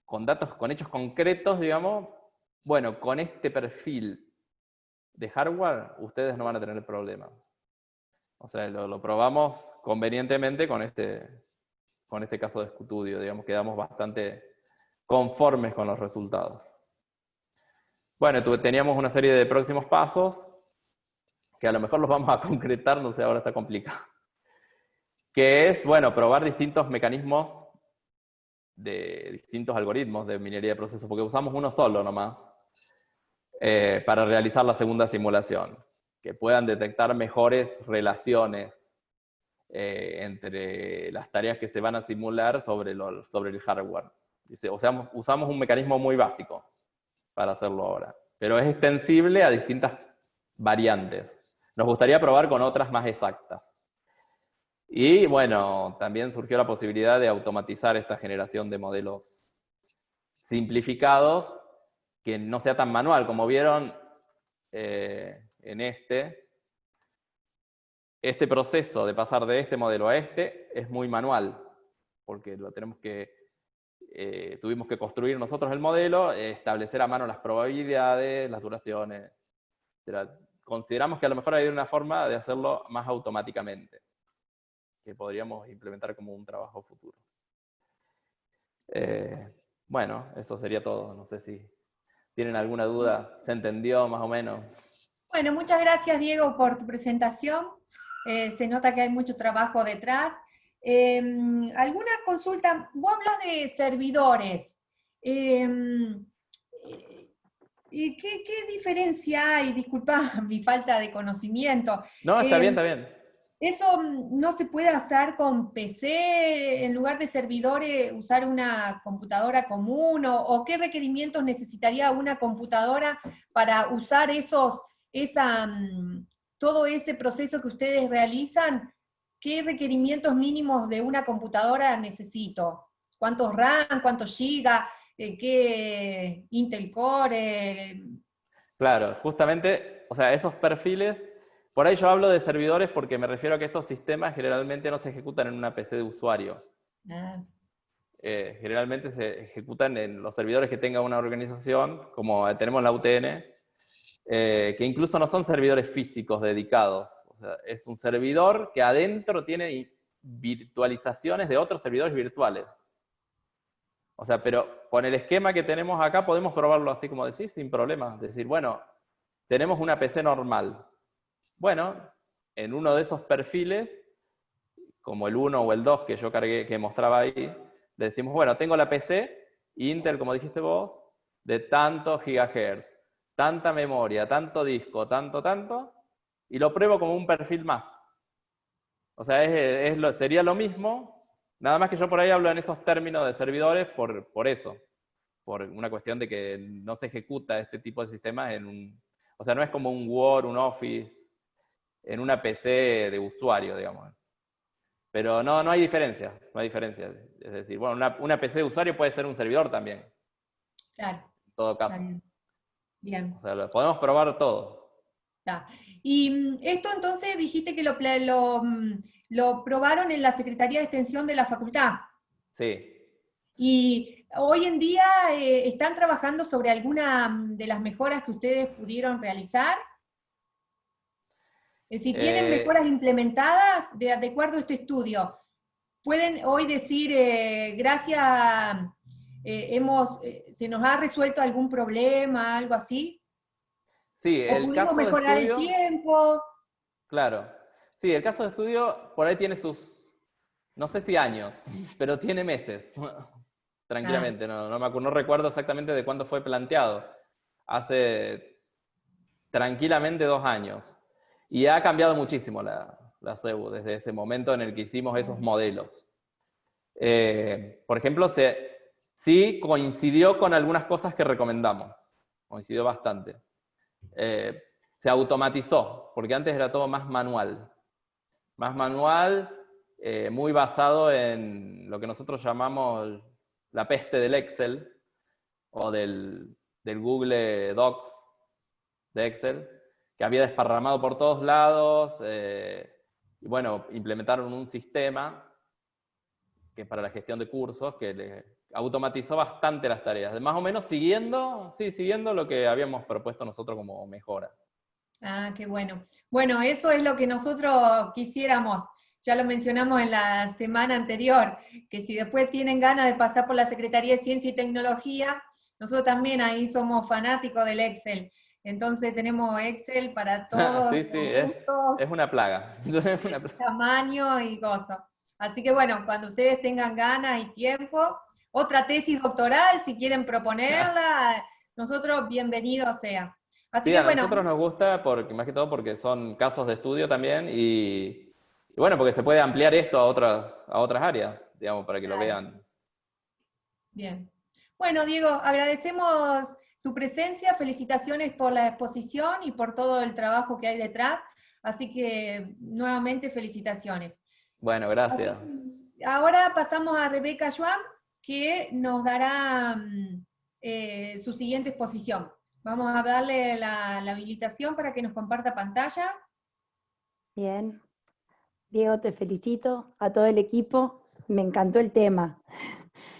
con datos, con hechos concretos, digamos, bueno, con este perfil de hardware, ustedes no van a tener problema. O sea, lo probamos convenientemente con este caso de estudio, digamos, quedamos bastante conformes con los resultados. Bueno, teníamos una serie de próximos pasos, que a lo mejor los vamos a concretar, no sé, ahora está complicado. Que es, bueno, probar distintos mecanismos de distintos algoritmos de minería de procesos, porque usamos uno solo nomás, para realizar la segunda simulación, que puedan detectar mejores relaciones entre las tareas que se van a simular sobre el hardware. O sea, usamos un mecanismo muy básico para hacerlo ahora, pero es extensible a distintas variantes. Nos gustaría probar con otras más exactas. Y bueno, también surgió la posibilidad de automatizar esta generación de modelos simplificados, que no sea tan manual. Como vieron en este proceso de pasar de este modelo a este es muy manual, porque tuvimos que construir nosotros el modelo, establecer a mano las probabilidades, las duraciones, etc. Consideramos que a lo mejor hay una forma de hacerlo más automáticamente, que podríamos implementar como un trabajo futuro. Bueno, eso sería todo. No sé si tienen alguna duda. ¿Se entendió más o menos? Bueno, muchas gracias, Diego, por tu presentación. Se nota que hay mucho trabajo detrás. ¿Alguna consulta? Vos hablas de servidores. ¿Qué diferencia hay? Disculpa mi falta de conocimiento. No, está bien, está bien. ¿Eso no se puede hacer con PC? En lugar de servidores, usar una computadora común, o qué requerimientos necesitaría una computadora para usar todo ese proceso que ustedes realizan? ¿Qué requerimientos mínimos de una computadora necesito? ¿Cuántos RAM, cuántos gigas, qué Intel Core? Claro, justamente, o sea, esos perfiles, por ahí yo hablo de servidores porque me refiero a que estos sistemas generalmente no se ejecutan en una PC de usuario. Generalmente se ejecutan en los servidores que tenga una organización, como tenemos la UTN, que incluso no son servidores físicos dedicados. O sea, es un servidor que adentro tiene virtualizaciones de otros servidores virtuales. O sea, pero con el esquema que tenemos acá podemos probarlo así como decís, sin problema. Decir, bueno, tenemos una PC normal. Bueno, en uno de esos perfiles, como el 1 o el 2 que yo cargué, que mostraba ahí, le decimos, bueno, tengo la PC Intel, como dijiste vos, de tantos gigahertz, tanta memoria, tanto disco, tanto, y lo pruebo como un perfil más. O sea, sería lo mismo, nada más que yo por ahí hablo en esos términos de servidores por eso, por una cuestión de que no se ejecuta este tipo de sistemas o sea, no es como un Word, un Office, en una PC de usuario, digamos. Pero no hay diferencia, no hay diferencia. Es decir, bueno, una PC de usuario puede ser un servidor también. Claro. En todo caso. Bien. O sea, podemos probar todo. Y esto entonces dijiste que lo lo probaron en la Secretaría de Extensión de la facultad. Sí. Y hoy en día están trabajando sobre alguna de las mejoras que ustedes pudieron realizar. Si tienen mejoras implementadas de acuerdo a este estudio, pueden hoy decir, gracias, se nos ha resuelto algún problema, algo así. Sí, ¿O el pudimos caso de mejorar el estudio, tiempo? claro. Sí, el caso de estudio por ahí tiene sus, no sé si años, pero tiene meses. Tranquilamente, no recuerdo exactamente de cuándo fue planteado. Hace tranquilamente 2 años. Y ha cambiado muchísimo la CEU desde ese momento en el que hicimos esos modelos. Por ejemplo, sí coincidió con algunas cosas que recomendamos. Coincidió bastante. Se automatizó, porque antes era todo más manual. Más manual, muy basado en lo que nosotros llamamos la peste del Excel, o del Google Docs de Excel, que había desparramado por todos lados, y bueno, implementaron un sistema que para la gestión de cursos que le automatizó bastante las tareas, más o menos siguiendo lo que habíamos propuesto nosotros como mejora. Ah, qué bueno. Bueno, eso es lo que nosotros quisiéramos. Ya lo mencionamos en la semana anterior, que si después tienen ganas de pasar por la Secretaría de Ciencia y Tecnología, nosotros también ahí somos fanáticos del Excel. Entonces tenemos Excel para todos Sí, los gustos, es una plaga. tamaño y cosas. Así que bueno, cuando ustedes tengan ganas y tiempo, otra tesis doctoral, si quieren proponerla, nosotros bienvenidos sea. Así Sí, que a bueno, nosotros nos gusta, más que todo porque son casos de estudio también, y bueno, porque se puede ampliar esto a otras áreas, digamos, para que lo vean. bien. Bueno, Diego, agradecemos tu presencia, felicitaciones por la exposición y por todo el trabajo que hay detrás, así que nuevamente felicitaciones. Bueno, gracias. Ahora pasamos a Rebeca Schwab, que nos dará su siguiente exposición. Vamos a darle la habilitación para que nos comparta pantalla. Bien. Diego, te felicito, a todo el equipo. Me encantó el tema.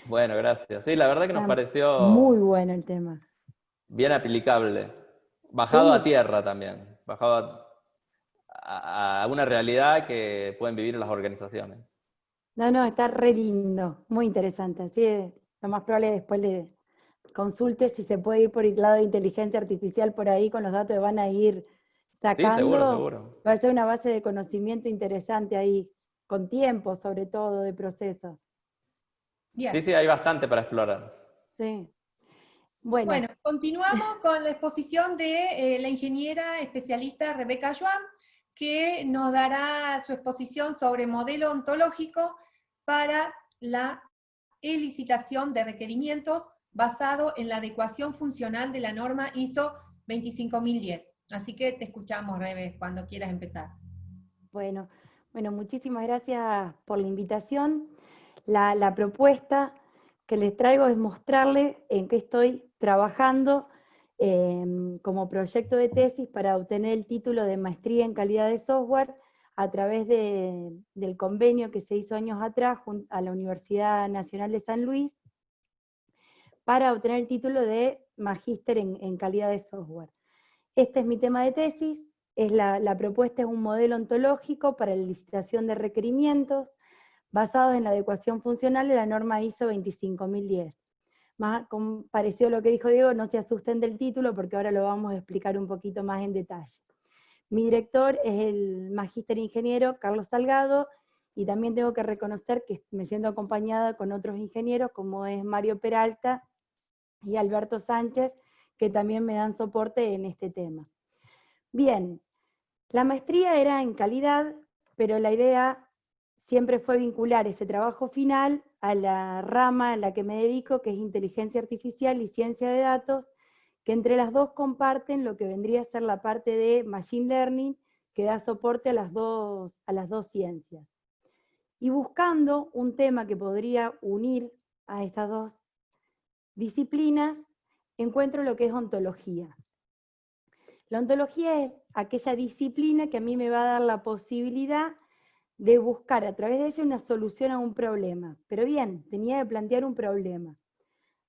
Bueno, gracias. Sí, la verdad que nos Muy pareció bueno el tema. bien aplicable. Bajado Sí. a tierra también. Bajado a una realidad que pueden vivir las organizaciones. No, está re lindo, muy interesante. Así que lo más probable es después le consulte si se puede ir por el lado de inteligencia artificial por ahí con los datos que van a ir sacando. Sí, seguro. Va a ser una base de conocimiento interesante ahí, con tiempo sobre todo de procesos. Bien. Sí, hay bastante para explorar. Sí. Bueno, continuamos con la exposición de la ingeniera especialista Rebeca Schwab, que nos dará su exposición sobre modelo ontológico para la elicitación de requerimientos basado en la adecuación funcional de la norma ISO 25010. Así que te escuchamos, Rebe, cuando quieras empezar. Bueno, muchísimas gracias por la invitación. La propuesta que les traigo es mostrarles en qué estoy trabajando como proyecto de tesis para obtener el título de maestría en calidad de software a través del convenio que se hizo años atrás a la Universidad Nacional de San Luis para obtener el título de magíster en calidad de software. Este es mi tema de tesis. La propuesta es un modelo ontológico para la licitación de requerimientos basados en la adecuación funcional de la norma ISO 25010. Parecido a lo que dijo Diego, no se asusten del título porque ahora lo vamos a explicar un poquito más en detalle. Mi director es el magíster ingeniero Carlos Salgado, y también tengo que reconocer que me siento acompañada con otros ingenieros como es Mario Peralta y Alberto Sánchez, que también me dan soporte en este tema. Bien, la maestría era en calidad, pero la idea siempre fue vincular ese trabajo final a la rama a la que me dedico, que es inteligencia artificial y ciencia de datos, que entre las dos comparten lo que vendría a ser la parte de machine learning, que da soporte a las dos ciencias. Y buscando un tema que podría unir a estas dos disciplinas, encuentro lo que es ontología. La ontología es aquella disciplina que a mí me va a dar la posibilidad de buscar a través de ella una solución a un problema. Pero bien, tenía que plantear un problema.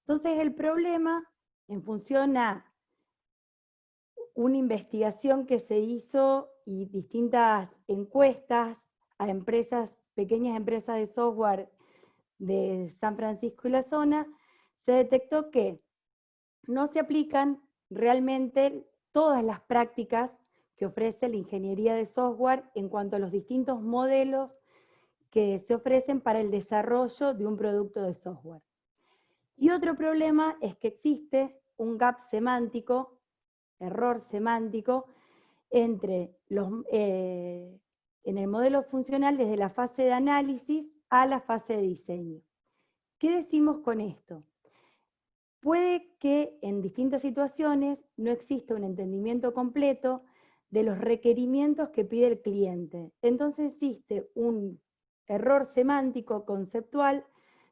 Entonces el problema, en función a una investigación que se hizo y distintas encuestas a empresas, pequeñas empresas de software de San Francisco y la zona, se detectó que no se aplican realmente todas las prácticas que ofrece la ingeniería de software en cuanto a los distintos modelos que se ofrecen para el desarrollo de un producto de software. Y otro problema es que existe un gap semántico, error semántico, entre en el modelo funcional desde la fase de análisis a la fase de diseño. ¿Qué decimos con esto? Puede que en distintas situaciones no exista un entendimiento completo de los requerimientos que pide el cliente. Entonces existe un error semántico conceptual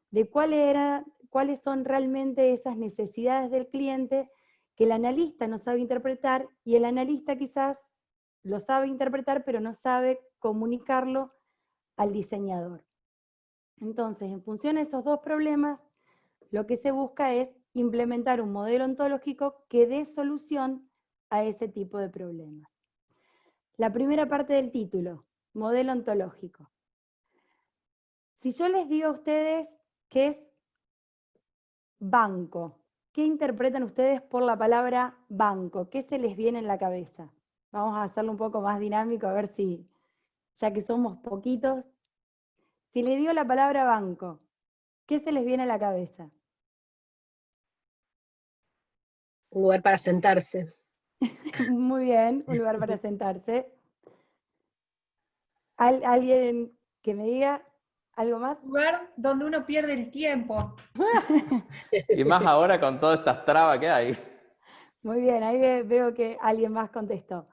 de cuáles son realmente esas necesidades del cliente que el analista no sabe interpretar, y el analista quizás lo sabe interpretar pero no sabe comunicarlo al diseñador. Entonces, en función de esos dos problemas, lo que se busca es implementar un modelo ontológico que dé solución a ese tipo de problemas. La primera parte del título, modelo ontológico. Si yo les digo a ustedes qué es banco, ¿qué interpretan ustedes por la palabra banco? ¿Qué se les viene en la cabeza? Vamos a hacerlo un poco más dinámico, a ver si, ya que somos poquitos, si les digo la palabra banco, ¿qué se les viene a la cabeza? Un lugar para sentarse. Muy bien, un lugar para sentarse. ¿Alguien que me diga algo más? Un lugar donde uno pierde el tiempo. Y más ahora con todas estas trabas que hay. Muy bien, ahí veo que alguien más contestó.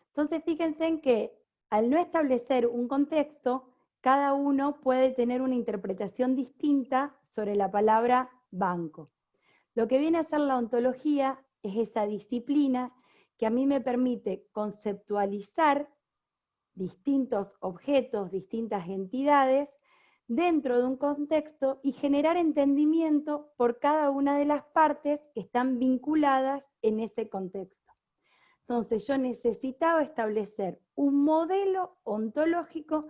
Entonces fíjense en que al no establecer un contexto, cada uno puede tener una interpretación distinta sobre la palabra banco. Lo que viene a ser la ontología es esa disciplina que a mí me permite conceptualizar distintos objetos, distintas entidades, dentro de un contexto y generar entendimiento por cada una de las partes que están vinculadas en ese contexto. Entonces yo necesitaba establecer un modelo ontológico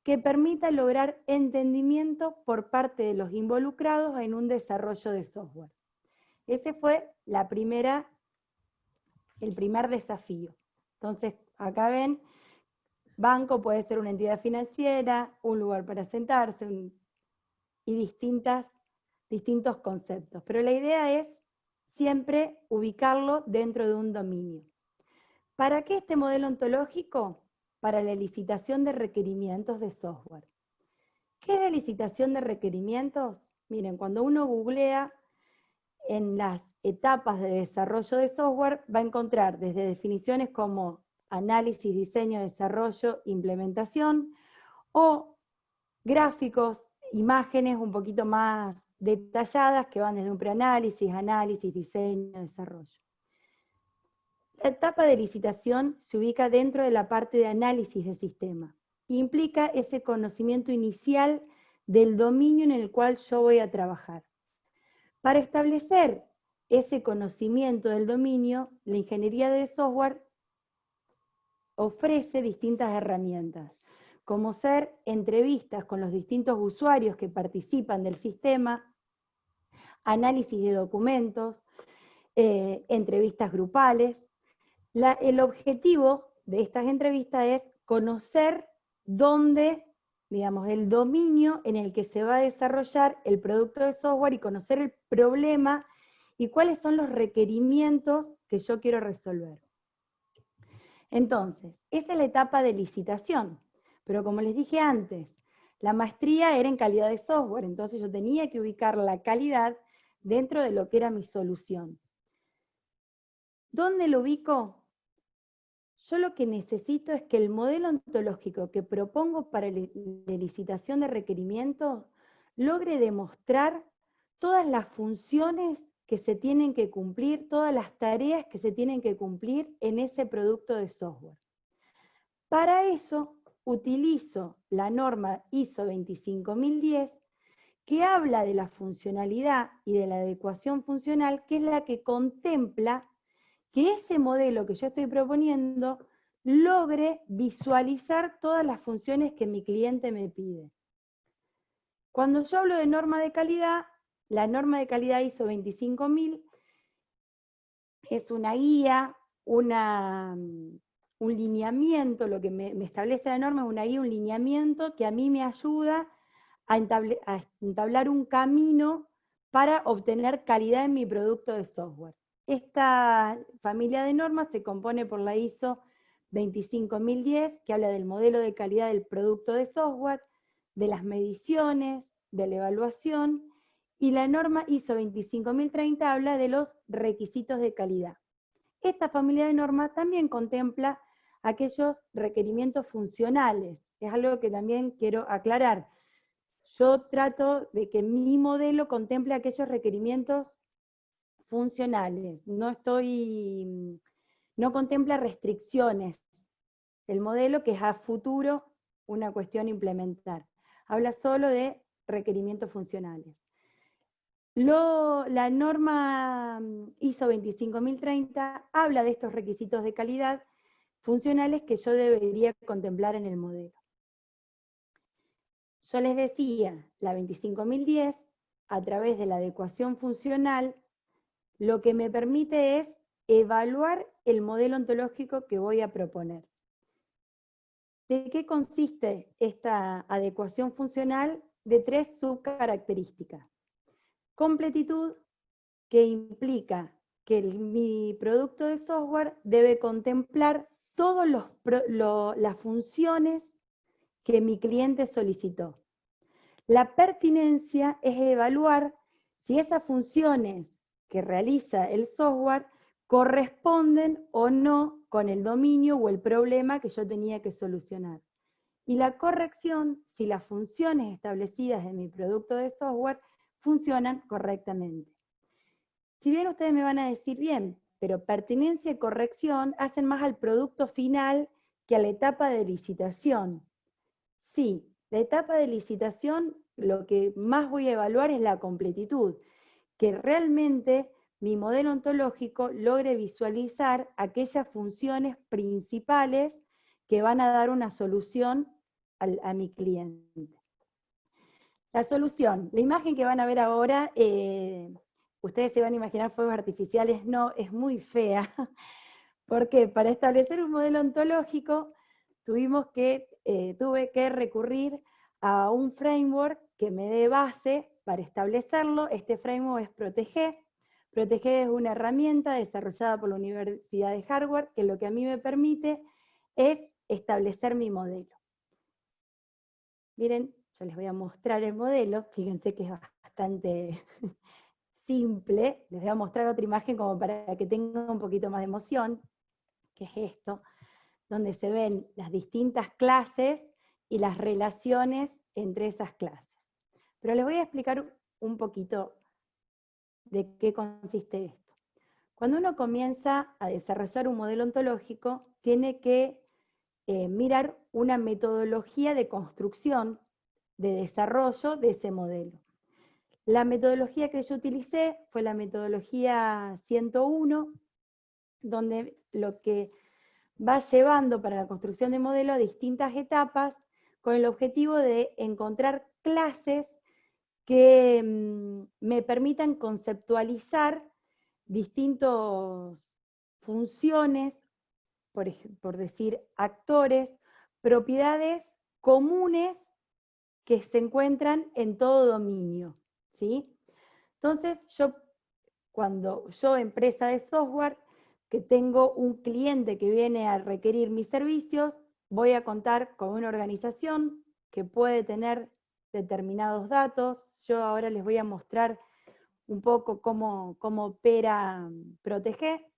que permita lograr entendimiento por parte de los involucrados en un desarrollo de software. Ese fue el primer desafío. Entonces acá ven, banco puede ser una entidad financiera, un lugar para sentarse, y distintos conceptos. Pero la idea es siempre ubicarlo dentro de un dominio. ¿Para qué este modelo ontológico? Para la licitación de requerimientos de software. ¿Qué es la licitación de requerimientos? Miren, cuando uno googlea en las etapas de desarrollo de software, va a encontrar desde definiciones como análisis, diseño, desarrollo, implementación, o gráficos, imágenes un poquito más detalladas que van desde un preanálisis, análisis, diseño, desarrollo. La etapa de licitación se ubica dentro de la parte de análisis de sistema. Implica ese conocimiento inicial del dominio en el cual yo voy a trabajar. Para establecer ese conocimiento del dominio, la ingeniería de software ofrece distintas herramientas, como ser entrevistas con los distintos usuarios que participan del sistema, análisis de documentos, entrevistas grupales. El objetivo de estas entrevistas es conocer dónde, digamos, el dominio en el que se va a desarrollar el producto de software y conocer el problema y cuáles son los requerimientos que yo quiero resolver. Entonces, esa es la etapa de licitación, pero como les dije antes, la maestría era en calidad de software, entonces yo tenía que ubicar la calidad dentro de lo que era mi solución. ¿Dónde lo ubico? Yo lo que necesito es que el modelo ontológico que propongo para la licitación de requerimientos logre demostrar todas las funciones que se tienen que cumplir, todas las tareas que se tienen que cumplir en ese producto de software. Para eso utilizo la norma ISO 25010, que habla de la funcionalidad y de la adecuación funcional, que es la que contempla que ese modelo que yo estoy proponiendo logre visualizar todas las funciones que mi cliente me pide. Cuando yo hablo de norma de calidad, la norma de calidad ISO 25000 es una guía, un lineamiento, lo que me establece la norma es una guía, un lineamiento que a mí me ayuda a entablar un camino para obtener calidad en mi producto de software. Esta familia de normas se compone por la ISO 25010, que habla del modelo de calidad del producto de software, de las mediciones, de la evaluación, y la norma ISO 25030 habla de los requisitos de calidad. Esta familia de normas también contempla aquellos requerimientos funcionales. Es algo que también quiero aclarar. Yo trato de que mi modelo contemple aquellos requerimientos funcionales. No contempla restricciones. El modelo que es a futuro una cuestión a implementar. Habla solo de requerimientos funcionales. La norma ISO 25030 habla de estos requisitos de calidad funcionales que yo debería contemplar en el modelo. Yo les decía, la 25010, a través de la adecuación funcional, lo que me permite es evaluar el modelo ontológico que voy a proponer. ¿De qué consiste esta adecuación funcional? De 3 subcaracterísticas. Completitud, que implica que mi producto de software debe contemplar todas las funciones que mi cliente solicitó. La pertinencia es evaluar si esas funciones que realiza el software corresponden o no con el dominio o el problema que yo tenía que solucionar. Y la corrección, si las funciones establecidas en mi producto de software funcionan correctamente. Si bien ustedes me van a decir, bien, pero pertinencia y corrección hacen más al producto final que a la etapa de licitación. Sí, la etapa de licitación lo que más voy a evaluar es la completitud, que realmente mi modelo ontológico logre visualizar aquellas funciones principales que van a dar una solución a mi cliente. La solución, la imagen que van a ver ahora, ustedes se van a imaginar fuegos artificiales, no, es muy fea, porque para establecer un modelo ontológico tuve que recurrir a un framework que me dé base para establecerlo. Este framework es Protege. Protege es una herramienta desarrollada por la Universidad de Harvard que lo que a mí me permite es establecer mi modelo. Miren, yo les voy a mostrar el modelo, fíjense que es bastante simple. Les voy a mostrar otra imagen como para que tengan un poquito más de emoción, que es esto, donde se ven las distintas clases y las relaciones entre esas clases. Pero les voy a explicar un poquito de qué consiste esto. Cuando uno comienza a desarrollar un modelo ontológico, tiene que mirar una metodología de construcción, de desarrollo de ese modelo. La metodología que yo utilicé fue la metodología 101, donde lo que va llevando para la construcción de modelo a distintas etapas con el objetivo de encontrar clases que me permitan conceptualizar distintas funciones, por decir actores, propiedades comunes que se encuentran en todo dominio, ¿sí? Entonces, cuando yo, empresa de software, que tengo un cliente que viene a requerir mis servicios, voy a contar con una organización que puede tener determinados datos. Yo ahora les voy a mostrar un poco cómo opera Protege.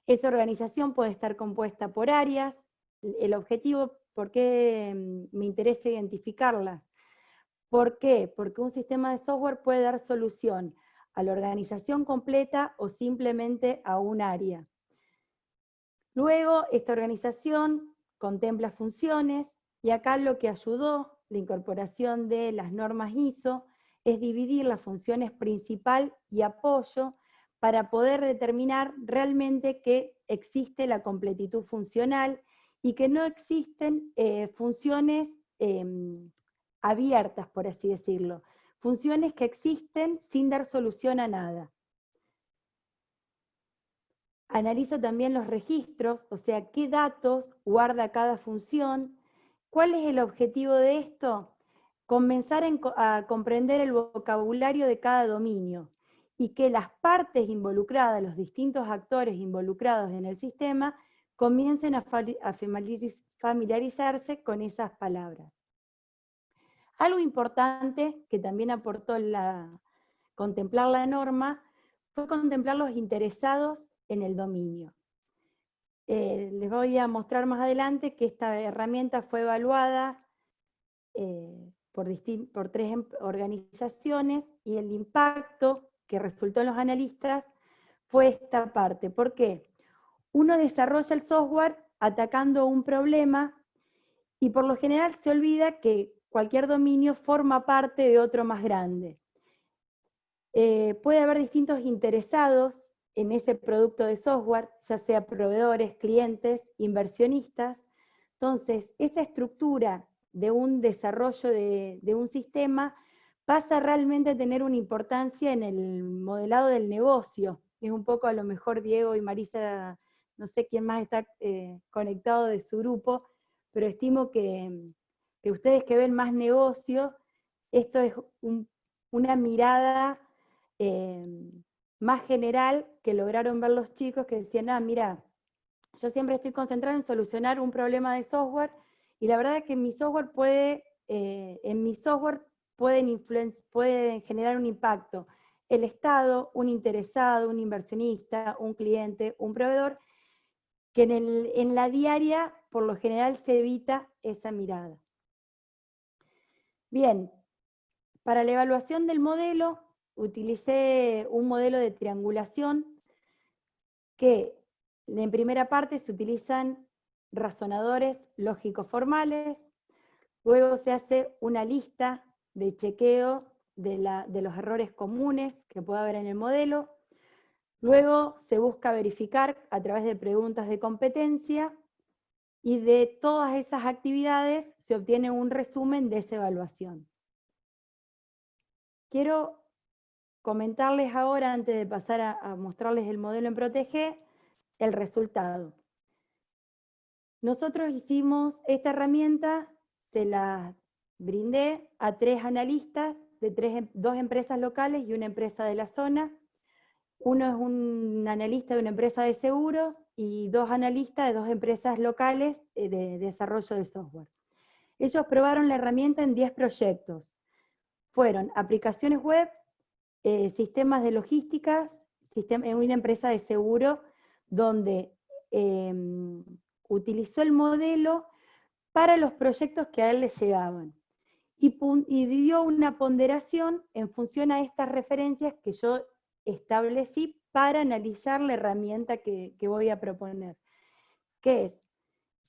Esa organización puede estar compuesta por áreas. El objetivo, ¿por qué me interesa identificarlas? ¿Por qué? Porque un sistema de software puede dar solución a la organización completa o simplemente a un área. Luego, esta organización contempla funciones, y acá lo que ayudó la incorporación de las normas ISO es dividir las funciones principal y apoyo para poder determinar realmente que existe la completitud funcional y que no existen funciones abiertas, por así decirlo, funciones que existen sin dar solución a nada. Analizo también los registros, o sea, qué datos guarda cada función. ¿Cuál es el objetivo de esto? Comenzar a comprender el vocabulario de cada dominio y que las partes involucradas, los distintos actores involucrados en el sistema, comiencen a familiarizarse con esas palabras. Algo importante que también aportó contemplar la norma fue contemplar los interesados en el dominio. Les voy a mostrar más adelante que esta herramienta fue evaluada por 3 organizaciones y el impacto que resultó en los analistas fue esta parte. ¿Por qué? Uno desarrolla el software atacando un problema y por lo general se olvida que cualquier dominio forma parte de otro más grande. Puede haber distintos interesados en ese producto de software, ya sea proveedores, clientes, inversionistas. Entonces, esa estructura de un desarrollo de un sistema pasa realmente a tener una importancia en el modelado del negocio. Es un poco, a lo mejor Diego y Marisa, no sé quién más está conectado de su grupo, pero estimo que ustedes que ven más negocio, esto es una mirada más general que lograron ver los chicos, que decían, mira, yo siempre estoy concentrado en solucionar un problema de software, y la verdad es que en mi software pueden generar un impacto el Estado, un interesado, un inversionista, un cliente, un proveedor, que en la diaria por lo general se evita esa mirada. Bien, para la evaluación del modelo utilicé un modelo de triangulación que en primera parte se utilizan razonadores lógicos formales, luego se hace una lista de chequeo de los errores comunes que puede haber en el modelo, luego se busca verificar a través de preguntas de competencia, y de todas esas actividades se obtiene un resumen de esa evaluación. Quiero comentarles ahora, antes de pasar a mostrarles el modelo en Protege, el resultado. Nosotros hicimos esta herramienta, se la brindé a 3 analistas de 2 empresas locales y una empresa de la zona. Uno es un analista de una empresa de seguros y 2 analistas de 2 empresas locales de desarrollo de software. Ellos probaron la herramienta en 10 proyectos. Fueron aplicaciones web, sistemas de logística, en una empresa de seguro, donde utilizó el modelo para los proyectos que a él le llegaban. Y dio una ponderación en función a estas referencias que yo establecí para analizar la herramienta que voy a proponer. ¿Qué es?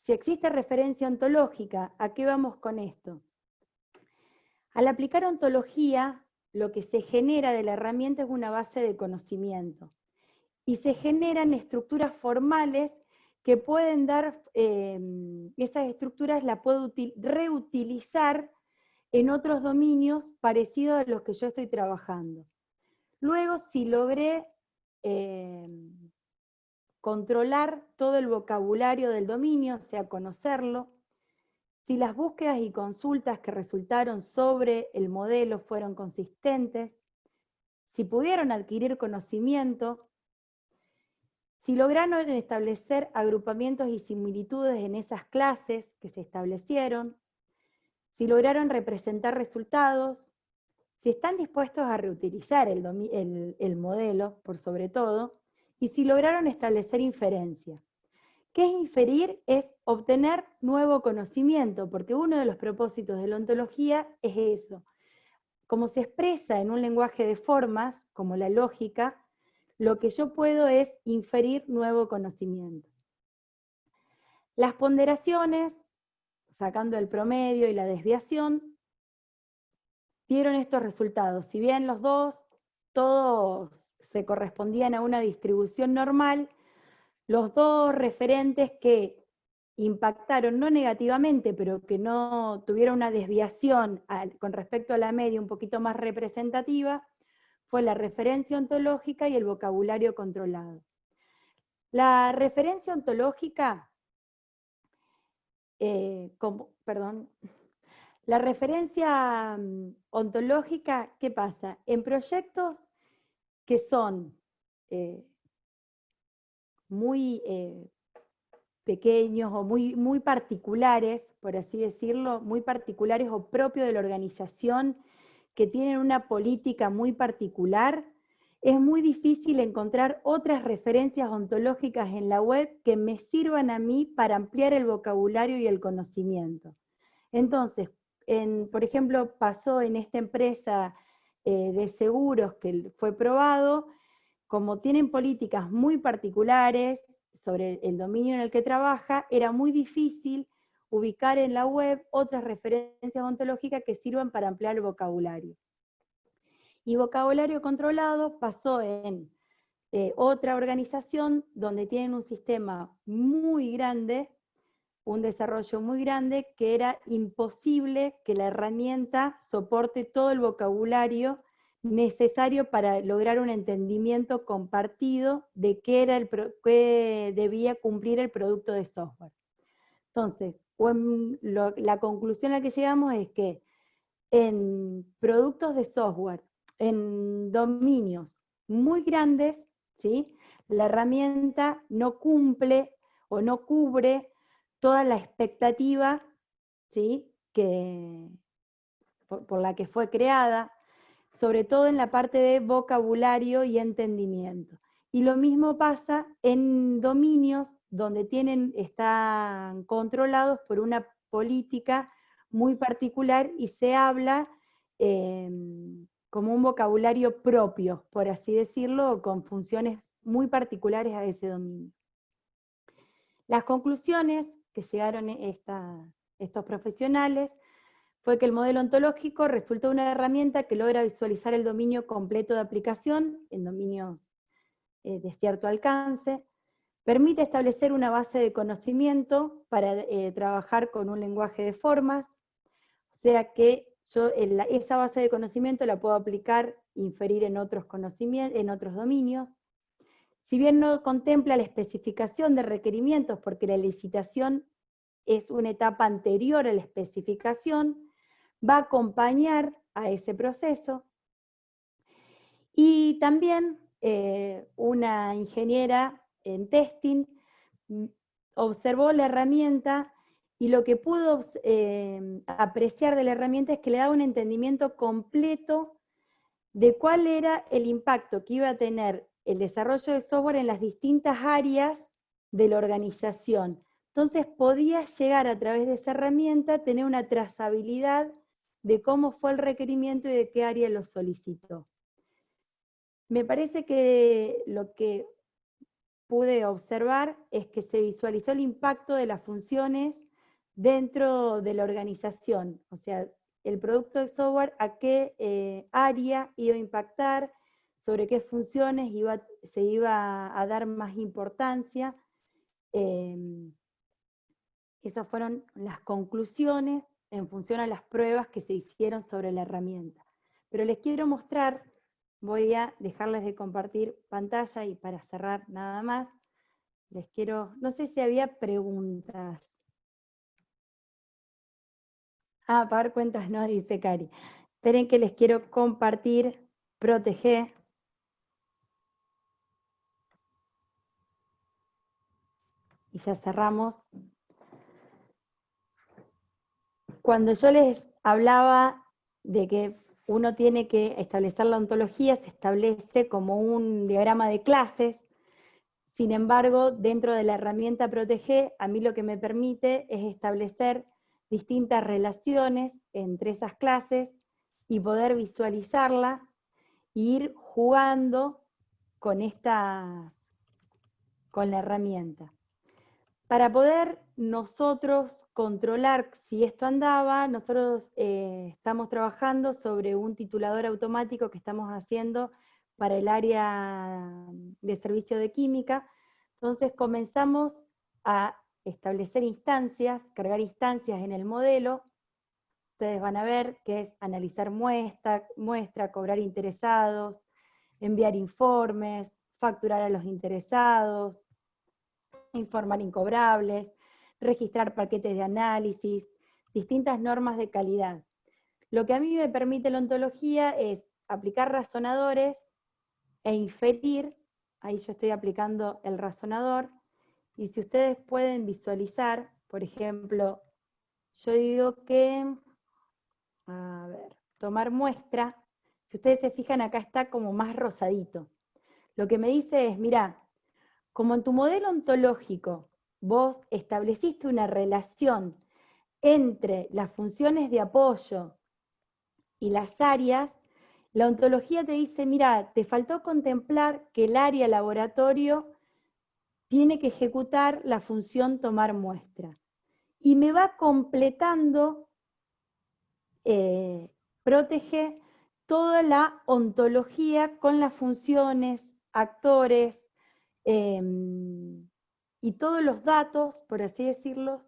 Si existe referencia ontológica, ¿a qué vamos con esto? Al aplicar ontología, lo que se genera de la herramienta es una base de conocimiento. Y se generan estructuras formales que pueden dar, esas estructuras las puedo reutilizar en otros dominios parecidos a los que yo estoy trabajando. Luego, si logré controlar todo el vocabulario del dominio, o sea, conocerlo, si las búsquedas y consultas que resultaron sobre el modelo fueron consistentes, si pudieron adquirir conocimiento, si lograron establecer agrupamientos y similitudes en esas clases que se establecieron, si lograron representar resultados, si están dispuestos a reutilizar el modelo, por sobre todo, y si lograron establecer inferencia. ¿Qué es inferir? Es obtener nuevo conocimiento, porque uno de los propósitos de la ontología es eso. Como se expresa en un lenguaje de formas, como la lógica, lo que yo puedo es inferir nuevo conocimiento. Las ponderaciones, sacando el promedio y la desviación, dieron estos resultados. Si bien los dos, todos se correspondían a una distribución normal, los dos referentes que impactaron, no negativamente, pero que no tuvieron una desviación con respecto a la media un poquito más representativa, fue la referencia ontológica y el vocabulario controlado. La referencia ontológica, la referencia ontológica, ¿qué pasa? En proyectos que son muy pequeños o muy particulares, por así decirlo, muy particulares o propios de la organización, que tienen una política muy particular, es muy difícil encontrar otras referencias ontológicas en la web que me sirvan a mí para ampliar el vocabulario y el conocimiento. Entonces, por ejemplo, pasó en esta empresa de seguros que fue probado, como tienen políticas muy particulares sobre el dominio en el que trabaja, era muy difícil ubicar en la web otras referencias ontológicas que sirvan para ampliar el vocabulario. Y vocabulario controlado pasó en otra organización donde tienen un sistema muy grande, un desarrollo muy grande, que era imposible que la herramienta soporte todo el vocabulario necesario para lograr un entendimiento compartido de qué debía cumplir el producto de software. Entonces, la conclusión a la que llegamos es que en productos de software, en dominios muy grandes, ¿sí?, la herramienta no cumple o no cubre toda la expectativa, ¿sí?, por la que fue creada, sobre todo en la parte de vocabulario y entendimiento. Y lo mismo pasa en dominios donde están controlados por una política muy particular y se habla como un vocabulario propio, por así decirlo, con funciones muy particulares a ese dominio. Las conclusiones que llegaron estos profesionales fue que el modelo ontológico resultó una herramienta que logra visualizar el dominio completo de aplicación en dominios de cierto alcance, permite establecer una base de conocimiento para trabajar con un lenguaje de formas, o sea que yo esa base de conocimiento la puedo aplicar, inferir en otros dominios. Si bien no contempla la especificación de requerimientos, porque la licitación es una etapa anterior a la especificación, va a acompañar a ese proceso. Y también una ingeniera en testing observó la herramienta y lo que pudo apreciar de la herramienta es que le daba un entendimiento completo de cuál era el impacto que iba a tener el desarrollo de software en las distintas áreas de la organización. Entonces podía llegar a través de esa herramienta a tener una trazabilidad de cómo fue el requerimiento y de qué área lo solicitó. Me parece que lo que pude observar es que se visualizó el impacto de las funciones dentro de la organización, o sea, el producto de software a qué área iba a impactar, sobre qué funciones se iba a dar más importancia. Esas fueron las conclusiones en función a las pruebas que se hicieron sobre la herramienta. Pero les quiero mostrar, voy a dejarles de compartir pantalla y para cerrar nada más, no sé si había preguntas. Pagar cuentas no, dice Cari. Esperen que les quiero compartir Protege. Y ya cerramos. Cuando yo les hablaba de que uno tiene que establecer la ontología, se establece como un diagrama de clases. Sin embargo, dentro de la herramienta Protege, a mí lo que me permite es establecer distintas relaciones entre esas clases y poder visualizarla e ir jugando con la herramienta. para poder nosotros controlar si esto andaba, nosotros estamos trabajando sobre un titulador automático que estamos haciendo para el área de servicio de química. Entonces comenzamos a establecer instancias, cargar instancias en el modelo. Ustedes van a ver que es analizar muestra, cobrar interesados, enviar informes, facturar a los interesados, informar incobrables, registrar paquetes de análisis, distintas normas de calidad. Lo que a mí me permite la ontología es aplicar razonadores e inferir, ahí yo estoy aplicando el razonador, y si ustedes pueden visualizar, por ejemplo, yo digo que, a ver, tomar muestra, si ustedes se fijan acá está como más rosadito. Lo que me dice es, mirá, como en tu modelo ontológico vos estableciste una relación entre las funciones de apoyo y las áreas, la ontología te dice, mira, te faltó contemplar que el área laboratorio tiene que ejecutar la función tomar muestra. Y me va completando, protege toda la ontología con las funciones, actores, y todos los datos, por así decirlo,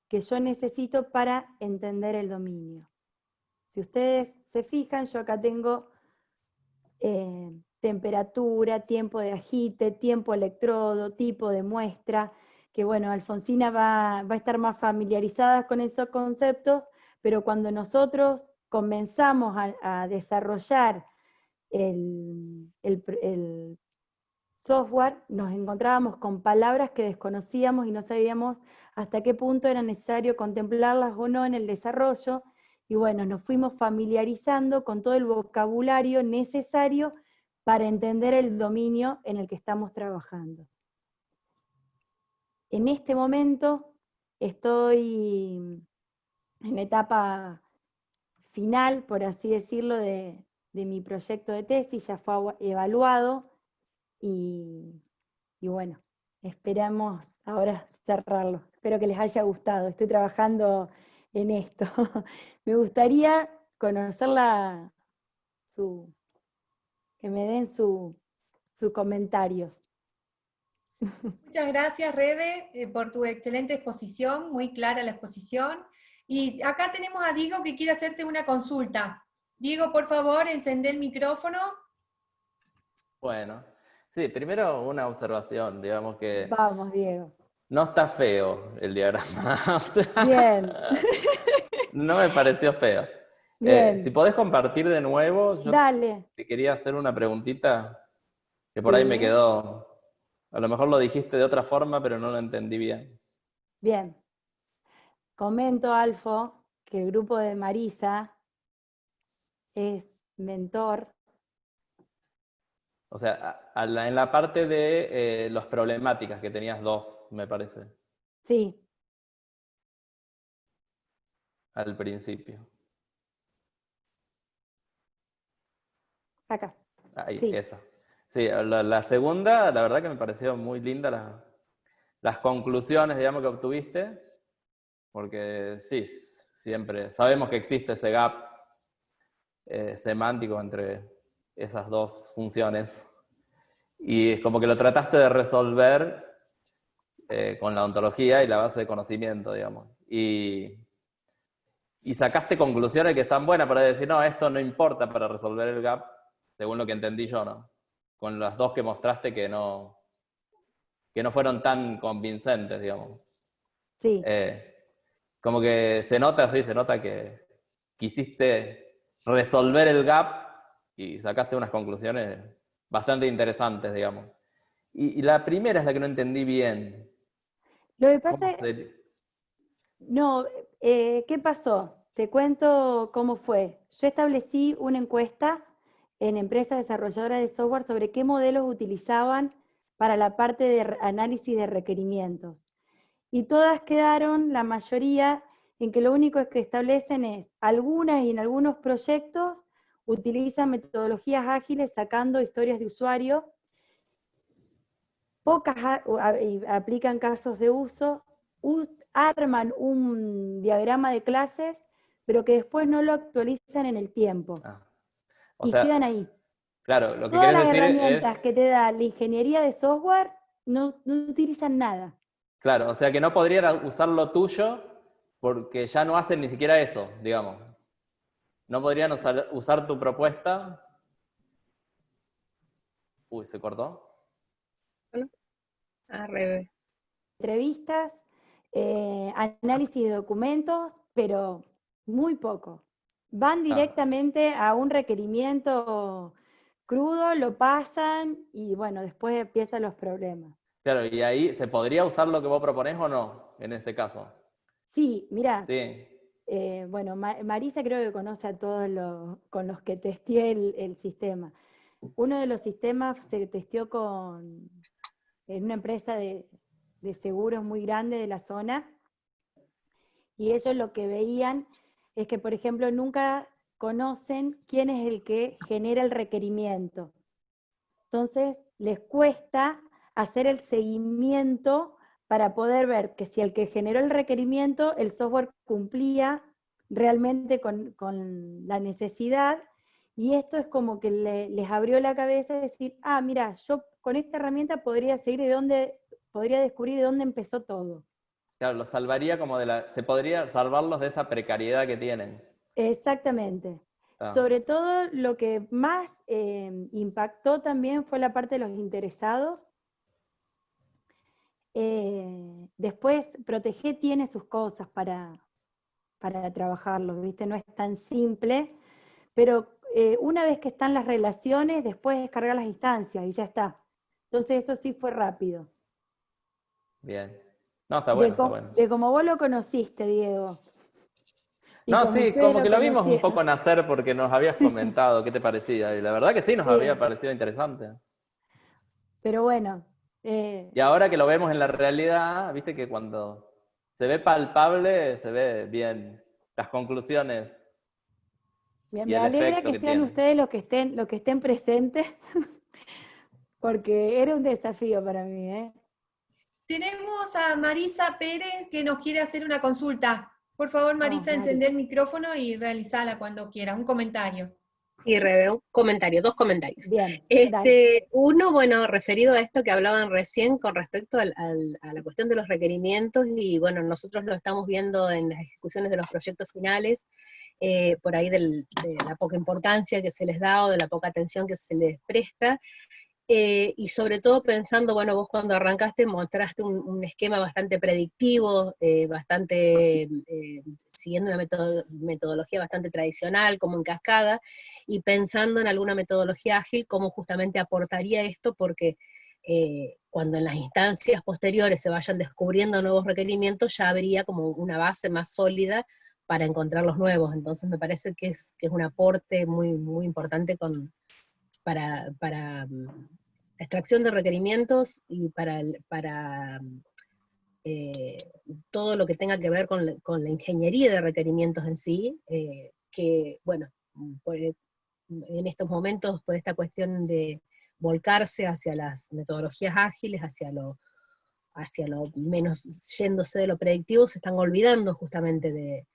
que yo necesito para entender el dominio. Si ustedes se fijan, yo acá tengo temperatura, tiempo de agite, tiempo electrodo, tipo de muestra, que bueno, Alfonsina va a estar más familiarizada con esos conceptos, pero cuando nosotros comenzamos a desarrollar el software, nos encontrábamos con palabras que desconocíamos y no sabíamos hasta qué punto era necesario contemplarlas o no en el desarrollo, y bueno, nos fuimos familiarizando con todo el vocabulario necesario para entender el dominio en el que estamos trabajando. En este momento estoy en la etapa final, por así decirlo, de mi proyecto de tesis, ya fue evaluado, y bueno, esperamos ahora cerrarlo. Espero que les haya gustado, estoy trabajando en esto. Me gustaría conocer que me den sus comentarios. Muchas gracias, Rebe, por tu excelente exposición, muy clara la exposición. Y acá tenemos a Diego que quiere hacerte una consulta. Diego, por favor, encendé el micrófono. Bueno, sí, primero una observación, digamos que Vamos, Diego. no está feo el diagrama. O sea, Bien. no me pareció feo. Bien. Si podés compartir de nuevo, yo Dale. te quería hacer una preguntita que por ahí me quedó. A lo mejor lo dijiste de otra forma, pero no lo entendí bien. Bien. Comento, Alfo, que el grupo de Marisa es mentor. O sea, en la parte de las problemáticas, que tenías dos, me parece, Sí. al principio. Acá. Ahí, Sí. esa. Sí, la segunda, la verdad que me pareció muy linda las conclusiones, digamos, que obtuviste, porque sí, siempre sabemos que existe ese gap semántico entre esas dos funciones, y es como que lo trataste de resolver con la ontología y la base de conocimiento, digamos, y sacaste conclusiones que están buenas para decir, no, esto no importa para resolver el gap, según lo que entendí yo, ¿no? Con las dos que mostraste que no fueron tan convincentes, digamos. Sí. Como que se nota que quisiste resolver el gap y sacaste unas conclusiones bastante interesantes, digamos. Y la primera es la que no entendí bien. Lo que pasa es... No, ¿qué pasó? Te cuento cómo fue. Yo establecí una encuesta en empresas desarrolladoras de software sobre qué modelos utilizaban para la parte de análisis de requerimientos. Y todas quedaron, la mayoría, en que lo único que establecen es, algunas y en algunos proyectos utilizan metodologías ágiles sacando historias de usuario, pocas aplican casos de uso, arman un diagrama de clases, pero que después no lo actualizan en el tiempo. O y sea, quedan ahí. claro, lo que Todas querés las decir herramientas es, que te da la ingeniería de software no utilizan nada. claro, o sea que no podrían usar lo tuyo porque ya no hacen ni siquiera eso, digamos. No podrían usar tu propuesta. Uy, ¿se cortó? Bueno, Rebe. Entrevistas, análisis de documentos, pero muy poco. Van directamente a un requerimiento crudo, lo pasan y bueno, después empiezan los problemas. Claro, y ahí, ¿se podría usar lo que vos proponés o no, en ese caso? Sí, mirá, Sí, bueno, Marisa creo que conoce a todos los con los que testé el sistema. Uno de los sistemas se testeó en una empresa de seguros muy grande de la zona, y ellos lo que veían es que, por ejemplo, nunca conocen quién es el que genera el requerimiento. Entonces, les cuesta hacer el seguimiento para poder ver que si el que generó el requerimiento, el software cumplía realmente con la necesidad, y esto es como que les abrió la cabeza de decir, mira, yo con esta herramienta podría descubrir de dónde empezó todo. claro, los salvaría como se podría salvarlos de esa precariedad que tienen. Exactamente. Ah. Sobre todo lo que más impactó también fue la parte de los interesados. Después, Protege tiene sus cosas para trabajarlo, ¿viste? No es tan simple, pero una vez que están las relaciones, después descargar las instancias y ya está. Entonces eso sí fue rápido. Bien. No, está bueno, está bueno. De como vos lo conociste, Diego. Y No, como sí, ustedes como que lo vimos un conocieron. poco nacer porque nos habías comentado qué te parecía. Y la verdad que sí, nos había parecido interesante. Pero bueno. Y ahora que lo vemos en la realidad, viste que cuando se ve palpable, se ve bien las conclusiones y Me el alegra efecto que que sean tiene. ustedes los que estén presentes, porque era un desafío para mí, ¿eh? Tenemos a Marisa Pérez que nos quiere hacer una consulta. Por favor, Marisa, Mari. encender el micrófono y realizala cuando quiera, un comentario. Y Rebe, un comentario, dos comentarios. Bien, dale. Uno, bueno, referido a esto que hablaban recién con respecto a la cuestión de los requerimientos, y bueno, nosotros lo estamos viendo en las ejecuciones de los proyectos finales, por ahí de la poca importancia que se les da o de la poca atención que se les presta. Y sobre todo pensando, bueno, vos cuando arrancaste mostraste un esquema bastante predictivo, siguiendo una metodología bastante tradicional, como en cascada, y pensando en alguna metodología ágil, cómo justamente aportaría esto, porque cuando en las instancias posteriores se vayan descubriendo nuevos requerimientos, ya habría como una base más sólida para encontrar los nuevos. Entonces me parece que es un aporte muy, muy importante para extracción de requerimientos y para todo lo que tenga que ver con la ingeniería de requerimientos en sí, que, bueno, en estos momentos, por esta cuestión de volcarse hacia las metodologías ágiles, hacia lo menos yéndose de lo predictivo, se están olvidando justamente de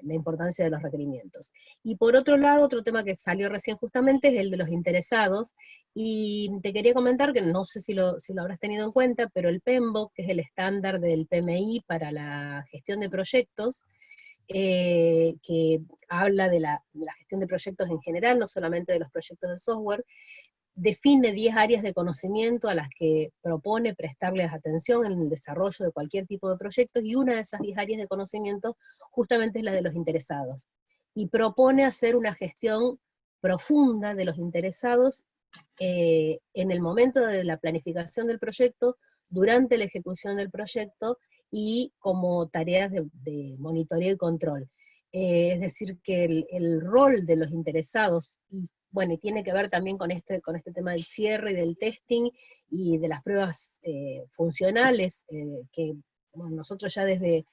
la importancia de los requerimientos. Y por otro lado, otro tema que salió recién justamente es el de los interesados, y te quería comentar que no sé si lo habrás tenido en cuenta, pero el PMBOK, que es el estándar del PMI para la gestión de proyectos, que habla de la gestión de proyectos en general, no solamente de los proyectos de software, define 10 áreas de conocimiento a las que propone prestarles atención en el desarrollo de cualquier tipo de proyectos, y una de esas 10 áreas de conocimiento justamente es la de los interesados, y propone hacer una gestión profunda de los interesados en el momento de la planificación del proyecto, durante la ejecución del proyecto, y como tareas de monitoreo y control. Es decir, que el rol de los interesados, y bueno, y tiene que ver también con este tema del cierre y del testing y de las pruebas funcionales, que bueno, nosotros ya desde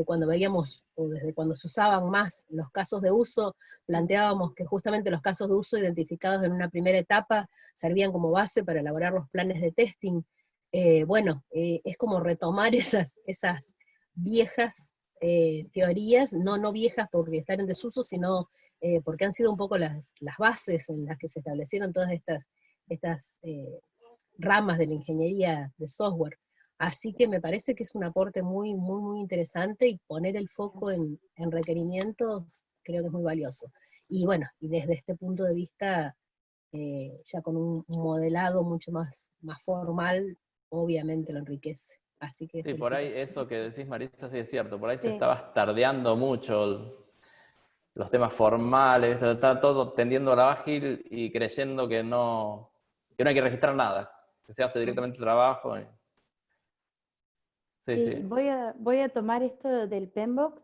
cuando veíamos, o desde cuando se usaban más los casos de uso, planteábamos que justamente los casos de uso identificados en una primera etapa servían como base para elaborar los planes de testing bueno, es como retomar esas viejas teorías, no viejas porque están en desuso, sino porque han sido un poco las bases en las que se establecieron todas estas ramas de la ingeniería de software. Así que me parece que es un aporte muy, muy, muy interesante, y poner el foco en requerimientos creo que es muy valioso. Y bueno, y desde este punto de vista, ya con un modelado mucho más formal, obviamente lo enriquece. Así que Sí, por ahí felicitaciones. eso que decís, Marisa, sí es cierto, por ahí se Sí. está bastardeando mucho los temas formales, está todo tendiendo a la ágil y creyendo que no hay que registrar nada, que se hace directamente el trabajo. Sí, Sí, sí. voy a tomar esto del PMBOK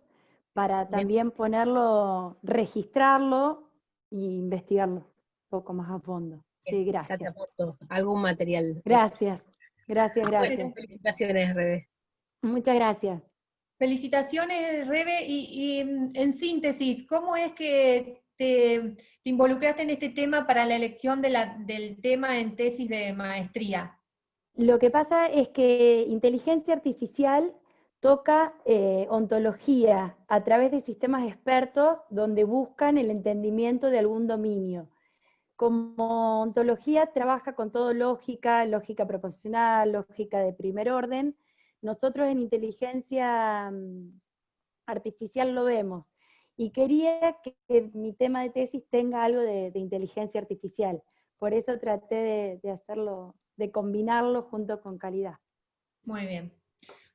para Bien. también ponerlo, registrarlo e investigarlo un poco más a fondo. Sí, Ya te gracias. aporto algún material extra. Gracias, gracias, Bueno, gracias. felicitaciones, Rebe. Muchas gracias. Felicitaciones, Rebe, y en síntesis, ¿cómo es que te involucraste en este tema para la elección del tema en tesis de maestría? Lo que pasa es que inteligencia artificial toca ontología a través de sistemas expertos donde buscan el entendimiento de algún dominio. Como ontología trabaja con todo lógica, lógica proposicional, lógica de primer orden, nosotros en inteligencia artificial lo vemos. Y quería que mi tema de tesis tenga algo de inteligencia artificial. Por eso traté de hacerlo, de combinarlo junto con calidad. Muy bien.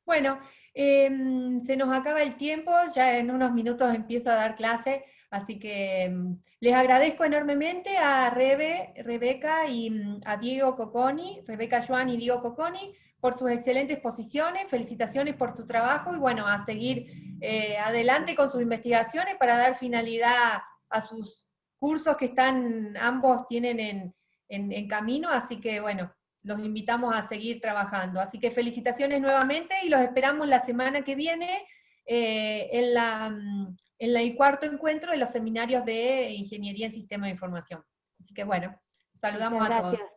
Bueno, se nos acaba el tiempo, ya en unos minutos empiezo a dar clase, así que les agradezco enormemente a Rebeca y a Diego Cocconi, Rebeca Joan y Diego Cocconi, por sus excelentes posiciones, felicitaciones por su trabajo, y bueno, a seguir adelante con sus investigaciones para dar finalidad a sus cursos que ambos tienen en camino, así que bueno, los invitamos a seguir trabajando. Así que felicitaciones nuevamente y los esperamos la semana que viene en el cuarto encuentro de los seminarios de Ingeniería en Sistemas de Información. Así que bueno, saludamos Muchas a todos. gracias.